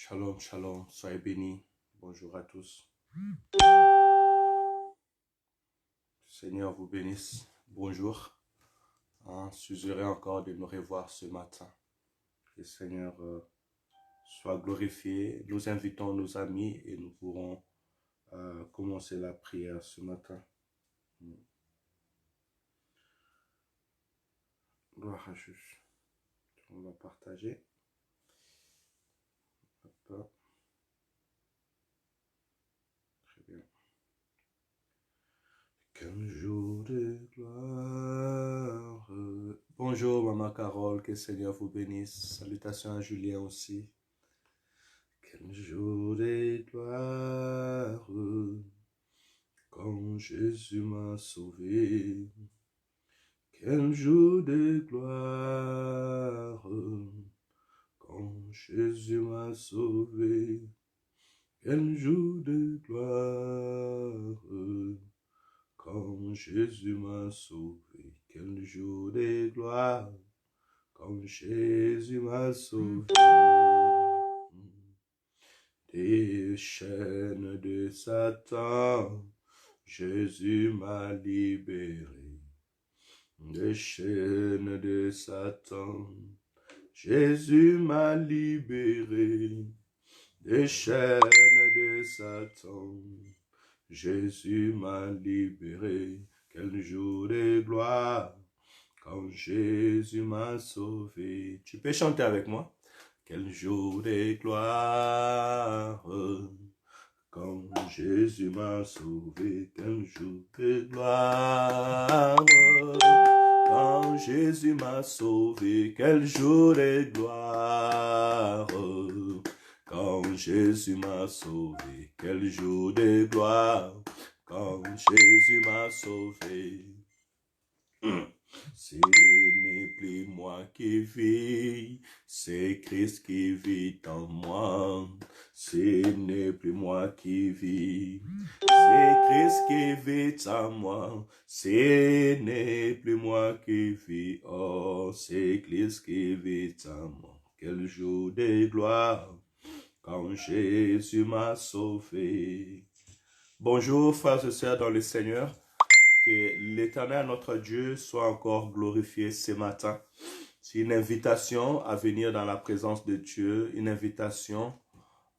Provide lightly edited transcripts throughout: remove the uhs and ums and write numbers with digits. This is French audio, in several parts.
Shalom, shalom, soyez bénis. Bonjour à tous. Seigneur vous bénisse. Bonjour. Je suis heureux encore de nous revoir ce matin. Que le Seigneur soit glorifié. Nous invitons nos amis et nous pourrons commencer la prière ce matin. Gloire à Jésus. On va partager. Hop. Très bien. Quel jour de gloire. Bonjour Maman Carole, que le Seigneur vous bénisse. Salutations à Julien aussi. Quel jour de gloire, quand Jésus m'a sauvé. Quel jour de gloire, quand Jésus m'a sauvé. Quel jour de gloire, quand Jésus m'a sauvé. Quel jour de gloire, quand Jésus m'a sauvé. Des chaînes de Satan, Jésus m'a libéré. Des chaînes de Satan, Jésus m'a libéré. Des chaînes de Satan, Jésus m'a libéré. Quel jour de gloire, quand Jésus m'a sauvé. Tu peux chanter avec moi? Quel jour de gloire, quand Jésus m'a sauvé. Quel jour de gloire, quand Jésus m'a sauvé. Quel jour de gloire, quand Jésus m'a sauvé. Quel jour de gloire, quand Jésus m'a sauvé. Ce n'est plus moi qui vis, c'est Christ qui vit en moi. Ce n'est plus moi qui vis, c'est Christ qui vit en moi. Ce n'est plus moi qui vis, oh, c'est Christ qui vit en moi. Quel jour de gloire, quand Jésus m'a sauvé. Bonjour frères et sœurs dans le Seigneur. Que l'Éternel, notre Dieu, soit encore glorifié ce matin. C'est une invitation à venir dans la présence de Dieu, une invitation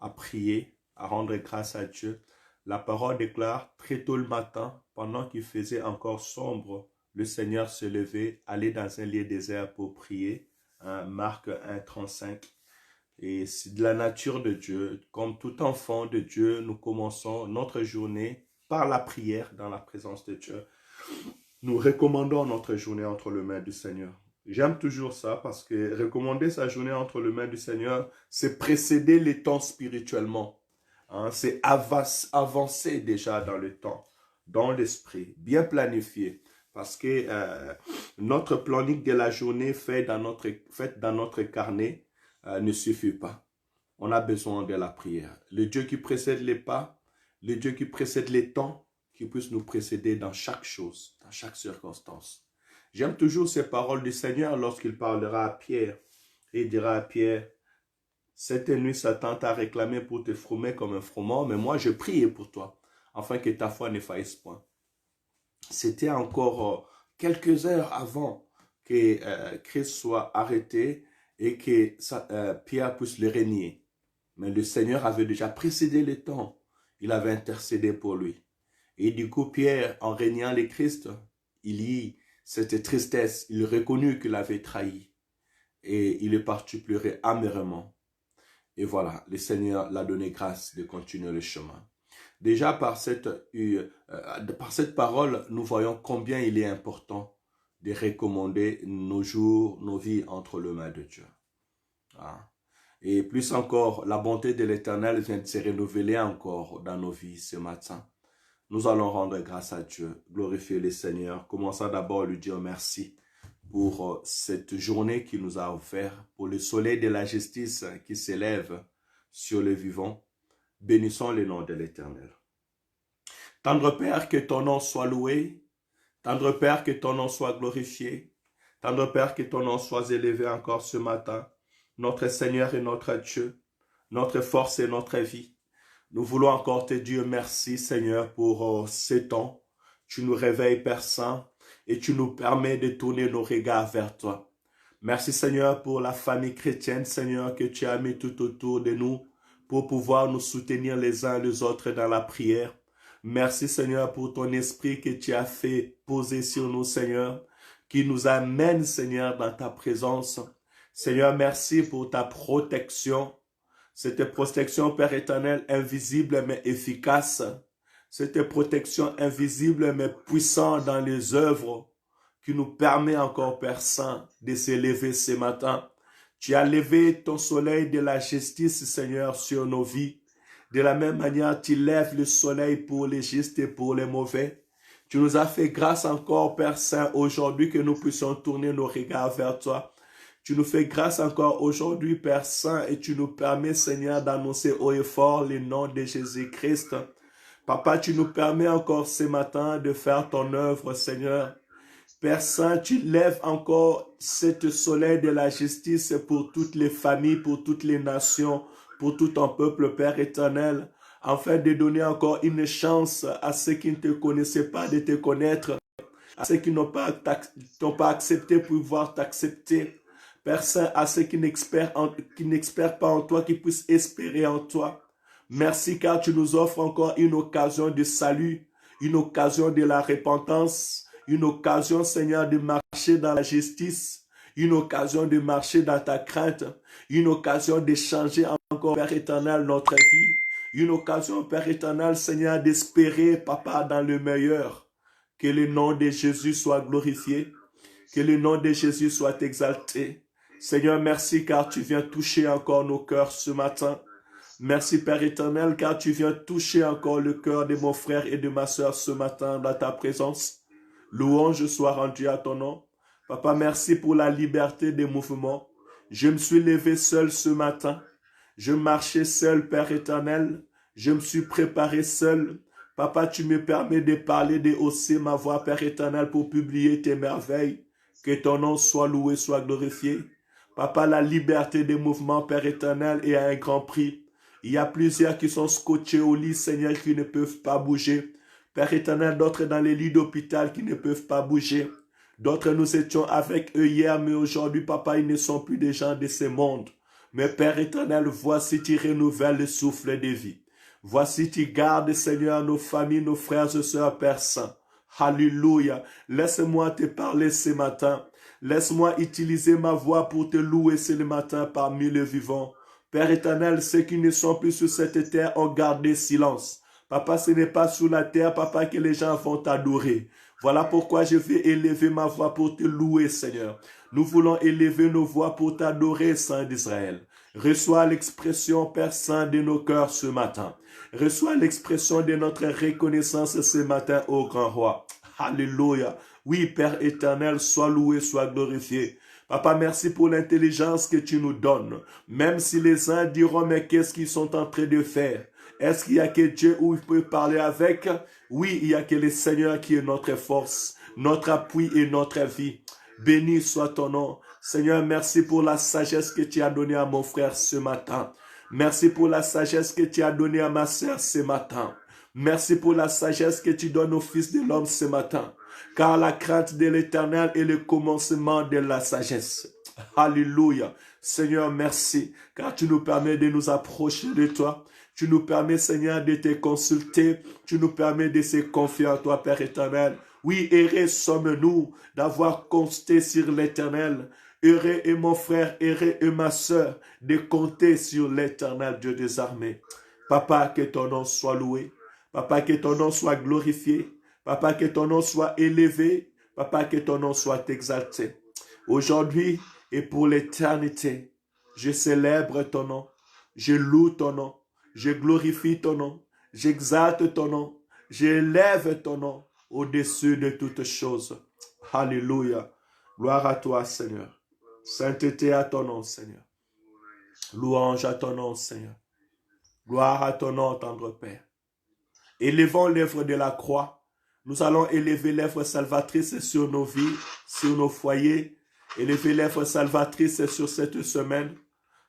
à prier, à rendre grâce à Dieu. La parole déclare très tôt le matin, pendant qu'il faisait encore sombre, le Seigneur se levait, allait dans un lieu désert pour prier. Marc 1, 35. Et c'est de la nature de Dieu. Comme tout enfant de Dieu, nous commençons notre journée par la prière dans la présence de Dieu. Nous recommandons notre journée entre les mains du Seigneur. J'aime toujours ça parce que recommander sa journée entre les mains du Seigneur, c'est précéder les temps spirituellement. C'est avancer déjà dans le temps, dans l'esprit, bien planifié. Parce que notre planning de la journée fait dans notre carnet ne suffit pas. On a besoin de la prière. Le Dieu qui précède les pas, le Dieu qui précède les temps, qui puisse nous précéder dans chaque chose, dans chaque circonstance. J'aime toujours ces paroles du Seigneur lorsqu'il parlera à Pierre. Et il dira à Pierre, cette nuit Satan t'a réclamé pour te fromer comme un froment, mais moi je prie pour toi, afin que ta foi ne faillisse point. C'était encore quelques heures avant que Christ soit arrêté et que Pierre puisse le régner. Mais le Seigneur avait déjà précédé le temps. Il avait intercédé pour lui. Et du coup, Pierre, en régnant le Christ, il y cette tristesse. Il reconnut qu'il avait trahi. Et il est parti pleurer amèrement. Et voilà, le Seigneur l'a donné grâce de continuer le chemin. Déjà, par cette parole, nous voyons combien il est important de recommander nos jours, nos vies entre les mains de Dieu. Et plus encore, la bonté de l'Éternel vient de se renouveler encore dans nos vies ce matin. Nous allons rendre grâce à Dieu, glorifier le Seigneur. Commençons d'abord à lui dire merci pour cette journée qu'il nous a offert, pour le soleil de la justice qui s'élève sur les vivants. Bénissons le nom de l'Éternel. Tendre Père, que ton nom soit loué. Tendre Père, que ton nom soit glorifié. Tendre Père, que ton nom soit élevé encore ce matin. Notre Seigneur et notre Dieu. notre force et notre vie. Nous voulons encore te dire merci, Seigneur, pour ces temps. Tu nous réveilles, Père Saint, et tu nous permets de tourner nos regards vers toi. Merci, Seigneur, pour la famille chrétienne, Seigneur, que tu as mis tout autour de nous pour pouvoir nous soutenir les uns les autres dans la prière. Merci, Seigneur, pour ton esprit que tu as fait poser sur nous, Seigneur, qui nous amène, Seigneur, dans ta présence. Seigneur, merci pour ta protection. Cette protection, Père éternel, invisible mais efficace. Cette protection invisible mais puissante dans les œuvres qui nous permet encore, Père Saint, de s'élever ce matin. Tu as levé ton soleil de la justice, Seigneur, sur nos vies. De la même manière, tu lèves le soleil pour les justes et pour les mauvais. Tu nous as fait grâce encore, Père Saint, aujourd'hui que nous puissions tourner nos regards vers toi. Tu nous fais grâce encore aujourd'hui, Père Saint, et tu nous permets, Seigneur, d'annoncer haut et fort le nom de Jésus-Christ. Papa, tu nous permets encore ce matin de faire ton œuvre, Seigneur. Père Saint, tu lèves encore ce soleil de la justice pour toutes les familles, pour toutes les nations, pour tout ton peuple, Père éternel, afin de donner encore une chance à ceux qui ne te connaissaient pas de te connaître, à ceux qui n'ont pas accepté pour pouvoir t'accepter. Père Saint, à ceux qui n'espèrent pas en toi, qui puissent espérer en toi. Merci car tu nous offres encore une occasion de salut, une occasion de la repentance, une occasion, Seigneur, de marcher dans la justice, une occasion de marcher dans ta crainte, une occasion de changer encore, Père éternel, notre vie, une occasion, Père éternel, Seigneur, d'espérer, Papa, dans le meilleur. Que le nom de Jésus soit glorifié, que le nom de Jésus soit exalté. Seigneur, merci car tu viens toucher encore nos cœurs ce matin. Merci Père éternel car tu viens toucher encore le cœur de mon frère et de ma soeur ce matin dans ta présence. Louange soit rendue à ton nom. Papa, merci pour la liberté des mouvements. Je me suis levé seul ce matin. Je marchais seul, Père éternel. Je me suis préparé seul. Papa, tu me permets de parler, de hausser ma voix, Père éternel, pour publier tes merveilles. Que ton nom soit loué, soit glorifié. Papa, la liberté des mouvements, Père éternel, est à un grand prix. Il y a plusieurs qui sont scotchés au lit, Seigneur, qui ne peuvent pas bouger. Père éternel, d'autres dans les lits d'hôpital qui ne peuvent pas bouger. D'autres, nous étions avec eux hier, mais aujourd'hui, Papa, ils ne sont plus des gens de ce monde. Mais Père éternel, voici tu renouvelles le souffle de vie. Voici tu gardes, Seigneur, nos familles, nos frères et sœurs, Père Saint. Alléluia. Laisse-moi te parler ce matin. Laisse-moi utiliser ma voix pour te louer ce matin parmi les vivants. Père éternel, ceux qui ne sont plus sur cette terre ont gardé silence. Papa, ce n'est pas sur la terre, Papa, que les gens vont t'adorer. Voilà pourquoi je vais élever ma voix pour te louer, Seigneur. Nous voulons élever nos voix pour t'adorer, Saint d'Israël. Reçois l'expression, Père Saint, de nos cœurs ce matin. Reçois l'expression de notre reconnaissance ce matin, ô grand roi. Alléluia. Oui, Père éternel, sois loué, sois glorifié. Papa, merci pour l'intelligence que tu nous donnes. Même si les uns diront, mais qu'est-ce qu'ils sont en train de faire? Est-ce qu'il y a que Dieu où il peut parler avec? Oui, il y a que le Seigneur qui est notre force, notre appui et notre vie. Béni soit ton nom. Seigneur, merci pour la sagesse que tu as donnée à mon frère ce matin. Merci pour la sagesse que tu as donnée à ma sœur ce matin. Merci pour la sagesse que tu donnes au Fils de l'homme ce matin. Car la crainte de l'Éternel est le commencement de la sagesse. Alléluia. Seigneur, merci, car tu nous permets de nous approcher de toi. Tu nous permets, Seigneur, de te consulter. Tu nous permets de se confier en toi, Père éternel. Oui, heureux sommes-nous d'avoir compté sur l'Éternel. Heureux est mon frère, heureux est ma sœur, de compter sur l'Éternel Dieu des armées. Papa, que ton nom soit loué. Papa, que ton nom soit glorifié. Papa, que ton nom soit élevé. Papa, que ton nom soit exalté. Aujourd'hui et pour l'éternité, je célèbre ton nom. Je loue ton nom. Je glorifie ton nom. J'exalte ton nom. J'élève ton nom au-dessus de toutes choses. Alléluia. Gloire à toi, Seigneur. Sainteté à ton nom, Seigneur. Louange à ton nom, Seigneur. Gloire à ton nom, tendre Père. Élevons l'œuvre de la croix. Nous allons élever l'œuvre salvatrice sur nos vies, sur nos foyers. Élever l'œuvre salvatrice sur cette semaine.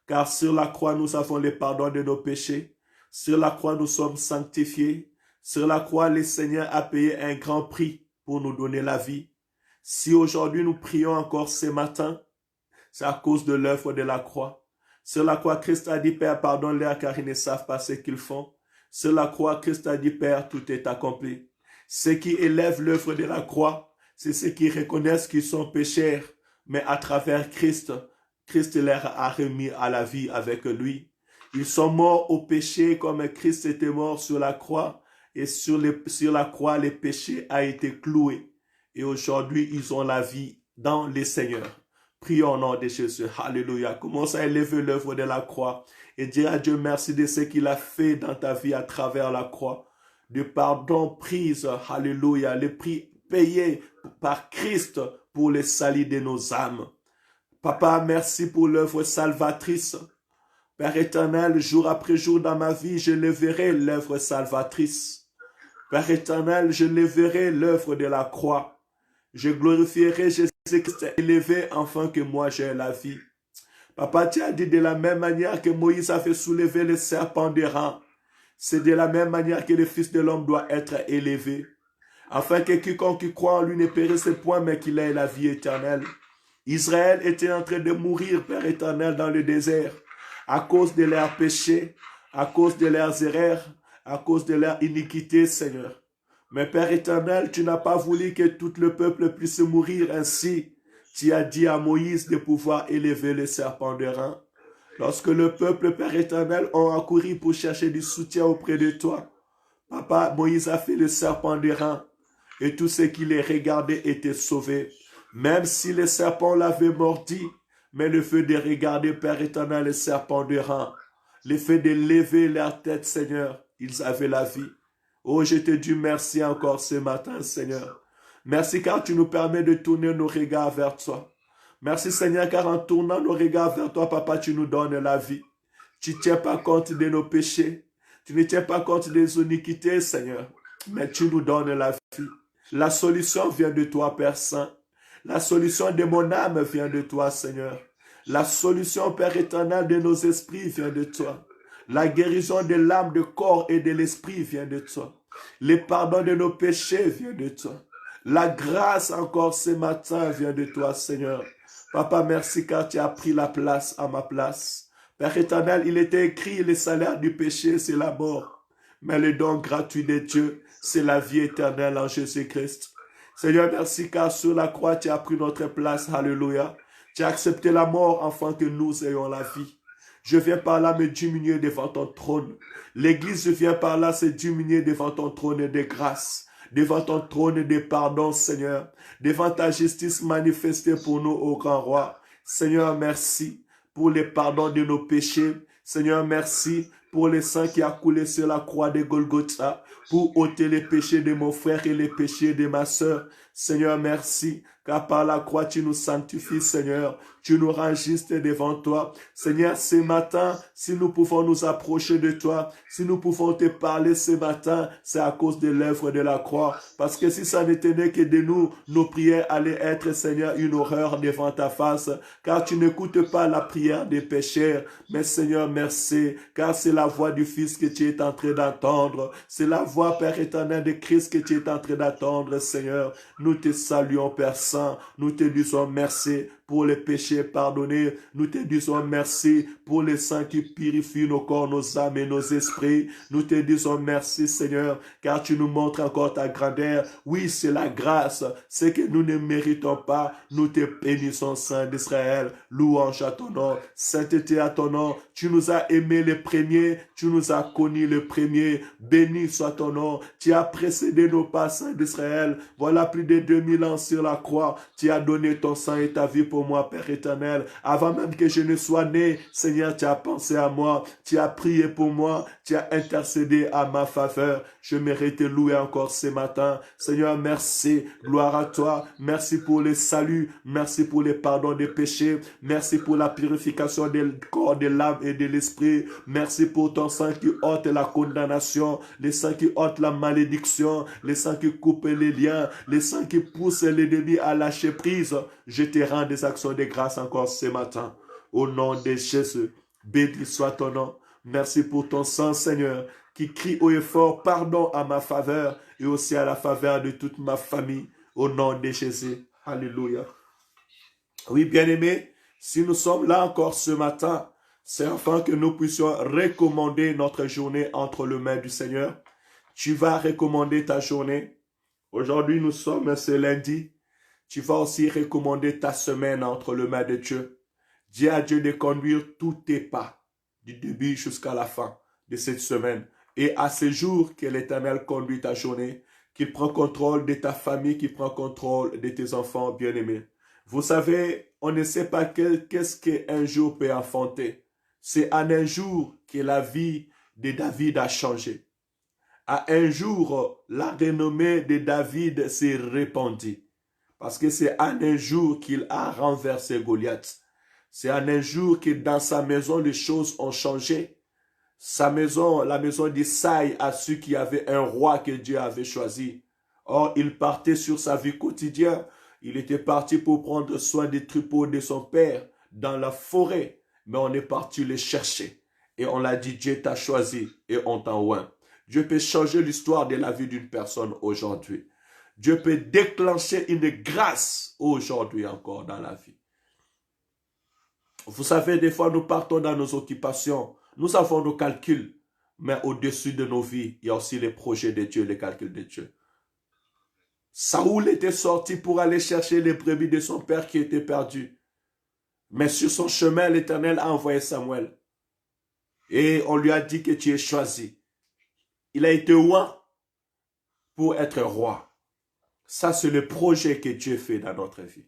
car sur la croix, nous avons le pardon de nos péchés. Sur la croix, nous sommes sanctifiés. Sur la croix, le Seigneur a payé un grand prix pour nous donner la vie. Si aujourd'hui nous prions encore ce matin, c'est à cause de l'œuvre de la croix. Sur la croix, Christ a dit, Père, pardonne-leur car ils ne savent pas ce qu'ils font. Sur la croix, Christ a dit, Père, tout est accompli. Ceux qui élèvent l'œuvre de la croix, c'est ceux qui reconnaissent qu'ils sont pécheurs, mais à travers Christ, Christ leur a remis à la vie avec lui. Ils sont morts au péché comme Christ était mort sur la croix, et sur la croix, le péché a été cloué. Et aujourd'hui, ils ont la vie dans le Seigneur. Prions au nom de Jésus. Alléluia. Commence à élever l'œuvre de la croix et dire à Dieu merci de ce qu'il a fait dans ta vie à travers la croix. De pardon prise. Alléluia. Le prix payé par Christ pour le salut de nos âmes. Papa, merci pour l'œuvre salvatrice. Père éternel, jour après jour dans ma vie, je le verrai l'œuvre salvatrice. Père éternel, je le verrai l'œuvre de la croix. Je glorifierai Jésus-Christ élevé afin que moi j'ai la vie. Papa, tu as dit de la même manière que Moïse a fait soulever le serpent d'Aran. C'est de la même manière que le Fils de l'homme doit être élevé. Afin que quiconque croit en lui ne périsse point, mais qu'il ait la vie éternelle. Israël était en train de mourir, Père éternel, dans le désert, à cause de leurs péchés, à cause de leurs erreurs, à cause de leur iniquité, Seigneur. Mais Père éternel, tu n'as pas voulu que tout le peuple puisse mourir ainsi. Tu as dit à Moïse de pouvoir élever le serpent d'Aran. Lorsque le peuple, Père éternel, ont accouru pour chercher du soutien auprès de toi, Papa, Moïse a fait le serpent d'Aran et tous ceux qui les regardaient étaient sauvés. Même si le serpent l'avait mordi, mais le fait de regarder, Père éternel, le serpent d'Aran, le fait de lever leur tête, Seigneur, ils avaient la vie. Oh, je te dis merci encore ce matin, Seigneur. Merci car tu nous permets de tourner nos regards vers toi. Merci, Seigneur, car en tournant nos regards vers toi, Papa, tu nous donnes la vie. Tu ne tiens pas compte de nos péchés. Tu ne tiens pas compte des iniquités, Seigneur. Mais tu nous donnes la vie. La solution vient de toi, Père Saint. La solution de mon âme vient de toi, Seigneur. La solution, Père éternel, de nos esprits vient de toi. La guérison de l'âme, du corps et de l'esprit vient de toi. Le pardon de nos péchés vient de toi. La grâce encore ce matin vient de toi, Seigneur. Papa, merci car tu as pris la place à ma place. Père éternel, il était écrit, le salaire du péché, c'est la mort. Mais le don gratuit de Dieu, c'est la vie éternelle en Jésus-Christ. Seigneur, merci car sur la croix, tu as pris notre place. Alléluia. Tu as accepté la mort afin que nous ayons la vie. Je viens par là me diminuer devant ton trône. L'Église vient par là se diminuer devant ton trône de grâce, devant ton trône de pardon, Seigneur, devant ta justice manifestée pour nous, ô grand roi. Seigneur, merci pour le pardon de nos péchés. Seigneur, merci pour le sang qui a coulé sur la croix de Golgotha, pour ôter les péchés de mon frère et les péchés de ma sœur. Seigneur, merci, car par la croix, tu nous sanctifies, Seigneur. Tu nous rends juste devant toi. Seigneur, ce matin, si nous pouvons nous approcher de toi, si nous pouvons te parler ce matin, c'est à cause de l'œuvre de la croix. Parce que si ça n'était que de nous, nos prières allaient être, Seigneur, une horreur devant ta face. Car tu n'écoutes pas la prière des pécheurs. Mais Seigneur, merci, car c'est la voix du Fils que tu es en train d'entendre. C'est la voix, Père éternel, de Christ que tu es en train d'entendre, Seigneur. Nous te saluons, Père Saint. Nous te disons merci pour les péchés pardonnés. Nous te disons merci pour le sang qui purifie nos corps, nos âmes et nos esprits. Nous te disons merci, Seigneur, car tu nous montres encore ta grandeur. Oui, c'est la grâce, c'est que nous ne méritons pas. Nous te bénissons, Saint d'Israël. Louange à ton nom, sainteté à ton nom. Tu nous as aimés les premiers, tu nous as connus les premiers. Béni soit ton nom. Tu as précédé nos pas, Saint d'Israël. Voilà plus de 2000 ans sur la croix. Tu as donné ton sang et ta vie pour moi, Père éternel. Avant même que je ne sois né, Seigneur, tu as pensé à moi. Tu as prié pour moi. Tu as intercédé à ma faveur. Je mérite de louer encore ce matin. Seigneur, merci. Gloire à toi. Merci pour le salut. Merci pour le pardon des péchés. Merci pour la purification du corps, de l'âme et de l'esprit. Merci pour ton sang qui ôte la condamnation, le sang qui ôte la malédiction, le sang qui coupe les liens, le sang qui pousse l'ennemi à lâcher prise. Je te rends des actions de grâce encore ce matin. Au nom de Jésus. Béni soit ton nom. Merci pour ton sang, Seigneur, qui crie haut et fort pardon à ma faveur et aussi à la faveur de toute ma famille. Au nom de Jésus. Alléluia. Oui, bien-aimés, si nous sommes là encore ce matin, c'est afin que nous puissions recommander notre journée entre les mains du Seigneur. Tu vas recommander ta journée. Aujourd'hui, nous sommes ce lundi. Tu vas aussi recommander ta semaine entre les mains de Dieu. Dis à Dieu de conduire tous tes pas, du début jusqu'à la fin de cette semaine. Et à ce jour que l'Éternel conduit ta journée, qu'il prend contrôle de ta famille, qu'il prend contrôle de tes enfants bien-aimés. Vous savez, on ne sait pas qu'est-ce qu'un jour peut affronter. C'est en un jour que la vie de David a changé. À un jour, la renommée de David s'est répandue. Parce que c'est en un jour qu'il a renversé Goliath. C'est en un jour que dans sa maison, les choses ont changé. Sa maison, la maison d'Isaïe, a su qu'il y avait un roi que Dieu avait choisi. Or, il partait sur sa vie quotidienne. Il était parti pour prendre soin des troupeaux de son père dans la forêt. Mais on est parti le chercher. Et on l'a dit, Dieu t'a choisi et on t'a oint. Dieu peut changer l'histoire de la vie d'une personne aujourd'hui. Dieu peut déclencher une grâce aujourd'hui encore dans la vie. Vous savez, des fois, nous partons dans nos occupations. Nous avons nos calculs. Mais au-dessus de nos vies, il y a aussi les projets de Dieu, les calculs de Dieu. Saoul était sorti pour aller chercher les brebis de son père qui étaient perdues. Mais sur son chemin, l'Éternel a envoyé Samuel. Et on lui a dit que tu es choisi. Il a été oint pour être roi. Ça, c'est le projet que Dieu fait dans notre vie.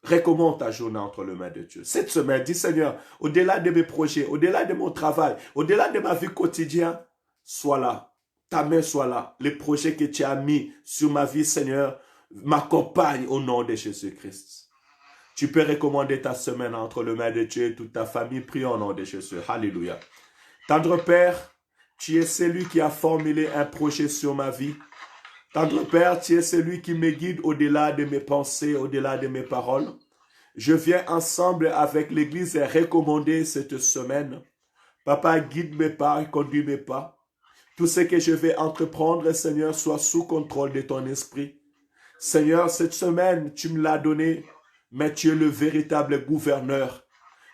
Recommande ta journée entre les mains de Dieu. Cette semaine, dis Seigneur, au-delà de mes projets, au-delà de mon travail, au-delà de ma vie quotidienne, sois là. Ta main soit là. Les projets que tu as mis sur ma vie, Seigneur, m'accompagnent au nom de Jésus-Christ. Tu peux recommander ta semaine entre les mains de Dieu et toute ta famille. Prie au nom de Jésus. Alléluia. Tendre Père, tu es celui qui a formulé un projet sur ma vie. Tendre Père, tu es celui qui me guide au-delà de mes pensées, au-delà de mes paroles. Je viens ensemble avec l'Église et recommander cette semaine. Papa, guide mes pas et conduis mes pas. Tout ce que je vais entreprendre, Seigneur, soit sous contrôle de ton esprit. Seigneur, cette semaine, tu me l'as donnée, mais tu es le véritable gouverneur.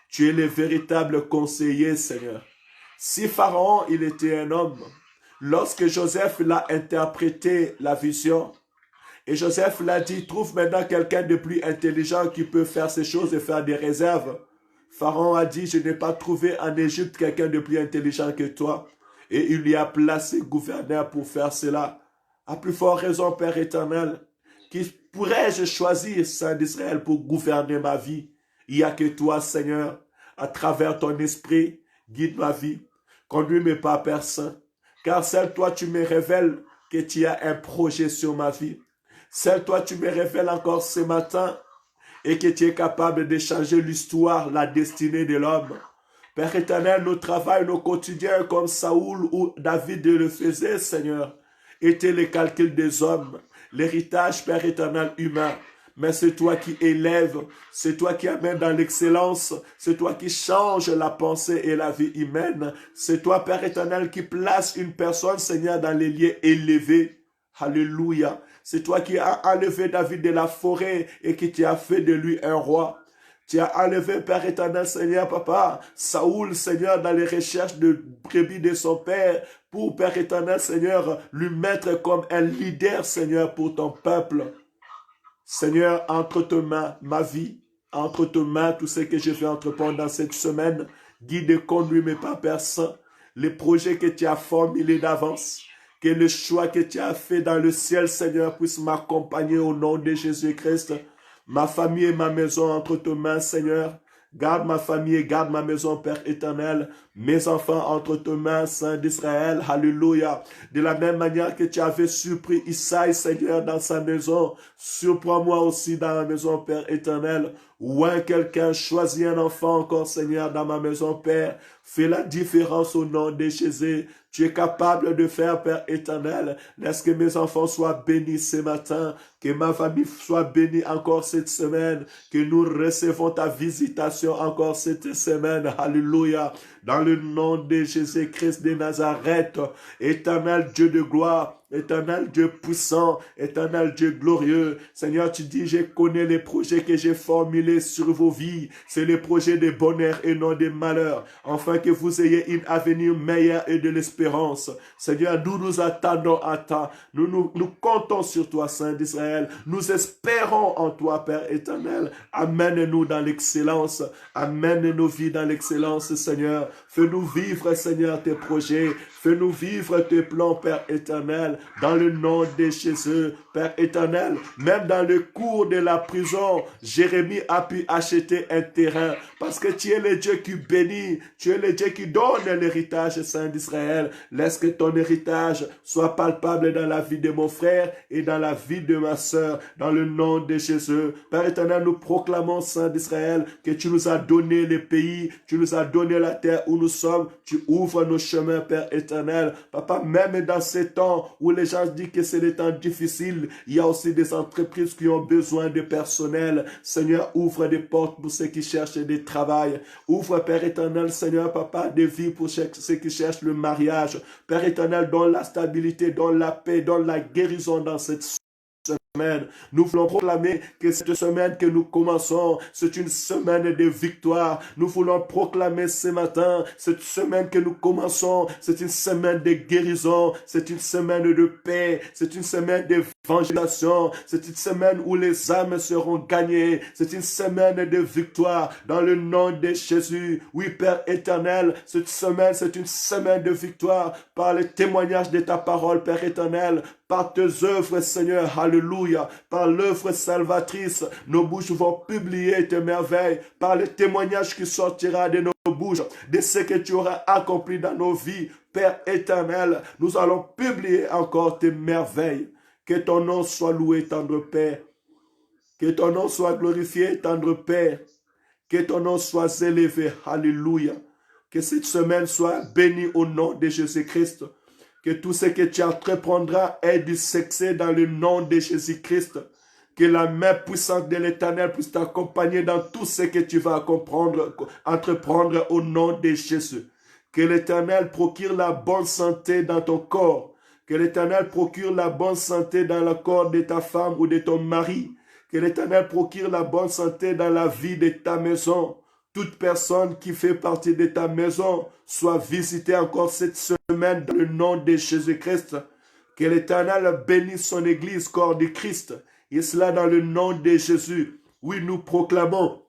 Tu es le véritable conseiller, Seigneur. Si Pharaon, il était un homme, lorsque Joseph l'a interprété la vision, et Joseph l'a dit, trouve maintenant quelqu'un de plus intelligent qui peut faire ces choses et faire des réserves. Pharaon a dit, je n'ai pas trouvé en Égypte quelqu'un de plus intelligent que toi. Et il lui a placé gouverneur pour faire cela. À plus forte raison, Père éternel, qui pourrais-je choisir, Saint d'Israël, pour gouverner ma vie? Il n'y a que toi, Seigneur, à travers ton esprit, guide ma vie. Conduis mes pas, Père Saint. Car seul toi, tu me révèles que tu as un projet sur ma vie. Seul toi, tu me révèles encore ce matin et que tu es capable de changer l'histoire, la destinée de l'homme. Père éternel, nos travails, nos quotidiens, comme Saoul ou David le faisait, Seigneur, étaient les calculs des hommes, l'héritage, Père éternel, humain. Mais c'est toi qui élèves, c'est toi qui amènes dans l'excellence, c'est toi qui changes la pensée et la vie humaine. C'est toi, Père éternel, qui place une personne, Seigneur, dans les lieux élevés. Alléluia. C'est toi qui as enlevé David de la forêt et qui as fait de lui un roi. Tu as enlevé, Père éternel, Seigneur, Papa, Saoul, Seigneur, dans les recherches de brebis de son père, pour, Père éternel, Seigneur, lui mettre comme un leader, Seigneur, pour ton peuple. Seigneur, entre tes mains, ma vie, entre tes mains, tout ce que je vais entreprendre dans cette semaine, guide et conduis mes pas, Père Saint, les projets que tu as formulés d'avance, que le choix que tu as fait dans le ciel, Seigneur, puisse m'accompagner au nom de Jésus-Christ. Ma famille et ma maison entre tes mains, Seigneur. Garde ma famille et garde ma maison, Père éternel. mes enfants entre tes mains, Saint d'Israël, alléluia. De la même manière que tu avais surpris Isaïe, Seigneur, dans sa maison, surprends-moi aussi dans ma maison, Père éternel. Ou quelqu'un choisit un enfant encore, Seigneur, dans ma maison, Père. Fais la différence au nom de Jésus. Tu es capable de faire, Père éternel. Laisse que mes enfants soient bénis ce matin. Que ma famille soit bénie encore cette semaine. Que nous recevons ta visitation encore cette semaine. Alléluia. Dans le nom de Jésus-Christ de Nazareth. Éternel Dieu de gloire. Éternel Dieu puissant, éternel Dieu glorieux. Seigneur, tu dis, je connais les projets que j'ai formulés sur vos vies. C'est les projets de bonheur et non de malheur. Afin que vous ayez une avenir meilleur et de l'espérance. Seigneur, nous nous attendons à toi. Nous comptons sur toi, Saint d'Israël. Nous espérons en toi, Père éternel. Amène-nous dans l'excellence. Amène nos vies dans l'excellence, Seigneur. Fais-nous vivre, Seigneur, tes projets. Fais-nous vivre tes plans, Père éternel. Dans le nom de Jésus, Père éternel, même dans le cours de la prison, Jérémie a pu acheter un terrain parce que tu es le Dieu qui bénit, tu es le Dieu qui donne l'héritage, Saint d'Israël. Laisse que ton héritage soit palpable dans la vie de mon frère et dans la vie de ma sœur, dans le nom de Jésus. Père éternel, nous proclamons, Saint d'Israël, que tu nous as donné le pays, tu nous as donné la terre où nous sommes, tu ouvres nos chemins, Père éternel. Papa, même dans ces temps où les gens disent que c'est des temps difficiles, il y a aussi des entreprises qui ont besoin de personnel. Seigneur, ouvre des portes pour ceux qui cherchent du travail. Ouvre, Père éternel, Seigneur, Papa, des vies pour ceux qui cherchent le mariage. Père éternel, donne la stabilité, donne la paix, donne la guérison dans cette semaine. Nous voulons proclamer que cette semaine que nous commençons, c'est une semaine de victoire. Nous voulons proclamer ce matin, cette semaine que nous commençons, c'est une semaine de guérison, c'est une semaine de paix, c'est une semaine d'évangélisation, c'est une semaine où les âmes seront gagnées, c'est une semaine de victoire dans le nom de Jésus. Oui, Père éternel, cette semaine, c'est une semaine de victoire par le témoignage de ta parole, Père éternel, par tes œuvres, Seigneur, alléluia, par l'œuvre salvatrice, nos bouches vont publier tes merveilles, par le témoignage qui sortira de nos bouches, de ce que tu auras accompli dans nos vies, Père éternel, nous allons publier encore tes merveilles. Que ton nom soit loué, tendre Père, que ton nom soit glorifié, tendre Père, que ton nom soit élevé, alléluia, que cette semaine soit bénie au nom de Jésus-Christ. Que tout ce que tu entreprendras ait du succès dans le nom de Jésus-Christ. Que la main puissante de l'Éternel puisse t'accompagner dans tout ce que tu vas entreprendre au nom de Jésus. Que l'Éternel procure la bonne santé dans ton corps. Que l'Éternel procure la bonne santé dans le corps de ta femme ou de ton mari. Que l'Éternel procure la bonne santé dans la vie de ta maison. Toute personne qui fait partie de ta maison soit visitée encore cette semaine dans le nom de Jésus-Christ. Que l'Éternel bénisse son Église, corps de Christ. Et cela dans le nom de Jésus. Oui, nous proclamons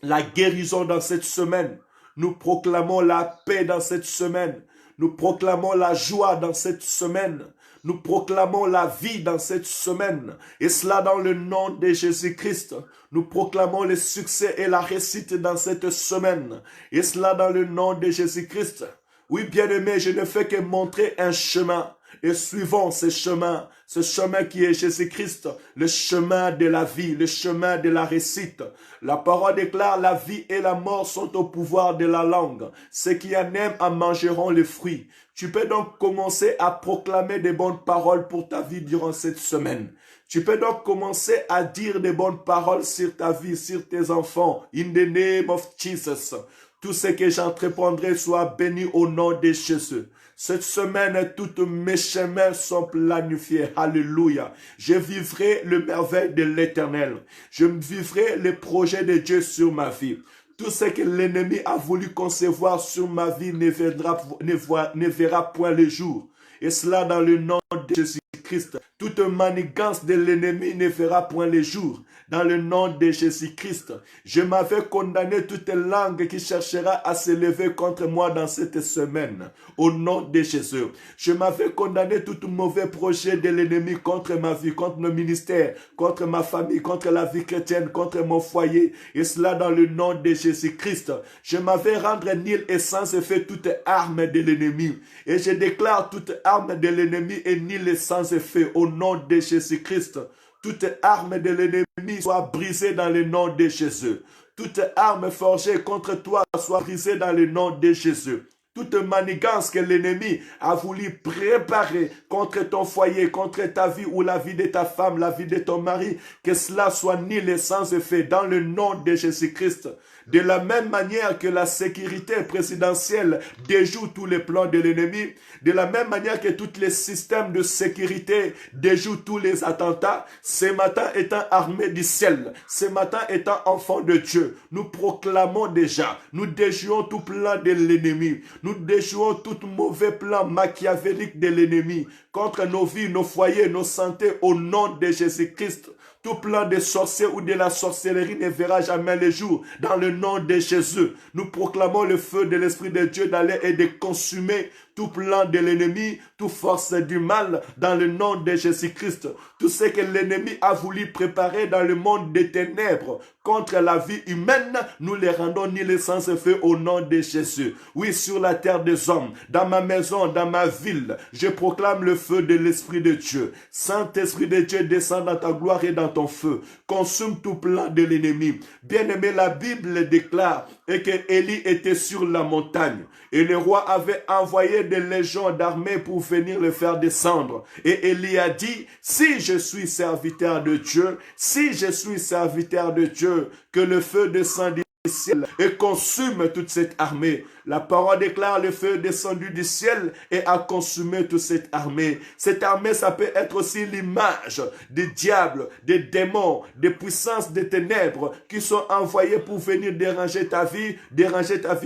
la guérison dans cette semaine. Nous proclamons la paix dans cette semaine. Nous proclamons la joie dans cette semaine. Nous proclamons la vie dans cette semaine. Et cela dans le nom de Jésus-Christ. Nous proclamons le succès et la réussite dans cette semaine. Et cela dans le nom de Jésus-Christ. Oui, bien-aimé, je ne fais que montrer un chemin. Et suivons ce chemin qui est Jésus-Christ, le chemin de la vie, le chemin de la réussite. La parole déclare, la vie et la mort sont au pouvoir de la langue. Ceux qui en aiment en mangeront les fruits. Tu peux donc commencer à proclamer des bonnes paroles pour ta vie durant cette semaine. Tu peux donc commencer à dire des bonnes paroles sur ta vie, sur tes enfants. In the name of Jesus. Tout ce que j'entreprendrai soit béni au nom de Jésus. Cette semaine, tous mes chemins sont planifiés. Alléluia. Je vivrai le merveille de l'Éternel. Je vivrai les projets de Dieu sur ma vie. Tout ce que l'ennemi a voulu concevoir sur ma vie ne verra point le jour. Et cela dans le nom de Jésus-Christ. Jésus-Christ. Toute manigance de l'ennemi ne verra point les jours. Dans le nom de Jésus-Christ, je m'avais condamné toute langue qui cherchera à se lever contre moi dans cette semaine. Au nom de Jésus, je m'avais condamné tout mauvais projet de l'ennemi contre ma vie, contre le ministère, contre ma famille, contre la vie chrétienne, contre mon foyer. Et cela dans le nom de Jésus-Christ. Je m'avais rendre nul et sans effet toute arme de l'ennemi. Et je déclare toute arme de l'ennemi est nulle et sans effet au nom de Jésus-Christ. Toute arme de l'ennemi soit brisée dans le nom de Jésus. Toute arme forgée contre toi soit brisée dans le nom de Jésus. Toute manigance que l'ennemi a voulu préparer contre ton foyer, contre ta vie ou la vie de ta femme, la vie de ton mari, que cela soit nul et sans effet dans le nom de Jésus-Christ. De la même manière que la sécurité présidentielle déjoue tous les plans de l'ennemi, de la même manière que tous les systèmes de sécurité déjouent tous les attentats, ce matin étant armés du ciel, ce matin étant enfants de Dieu, nous proclamons déjà, nous déjouons tout plan de l'ennemi, nous déjouons tout mauvais plan machiavélique de l'ennemi contre nos vies, nos foyers, nos santé au nom de Jésus-Christ. Tout plan de sorcier ou de la sorcellerie ne verra jamais le jour. Dans le nom de Jésus, nous proclamons le feu de l'Esprit de Dieu d'aller et de consumer tout plan de l'ennemi, toute force du mal, dans le nom de Jésus-Christ. Tout ce que l'ennemi a voulu préparer dans le monde des ténèbres contre la vie humaine, nous les rendons nuls et sans effet au nom de Jésus. Oui, sur la terre des hommes, dans ma maison, dans ma ville, je proclame le feu de l'Esprit de Dieu. Saint-Esprit de Dieu, descend dans ta gloire et dans ton feu. Consume tout plan de l'ennemi. Bien-aimé, la Bible déclare et que Élie était sur la montagne. Et le roi avait envoyé des légions d'armée pour venir le faire descendre. Et Élie a dit, si je suis serviteur de Dieu, si je suis serviteur de Dieu, que le feu descende du ciel et consume toute cette armée. La parole déclare le feu descendu du ciel et a consumé toute cette armée. Cette armée, ça peut être aussi l'image des diables, des démons, des puissances des ténèbres qui sont envoyées pour venir déranger ta vie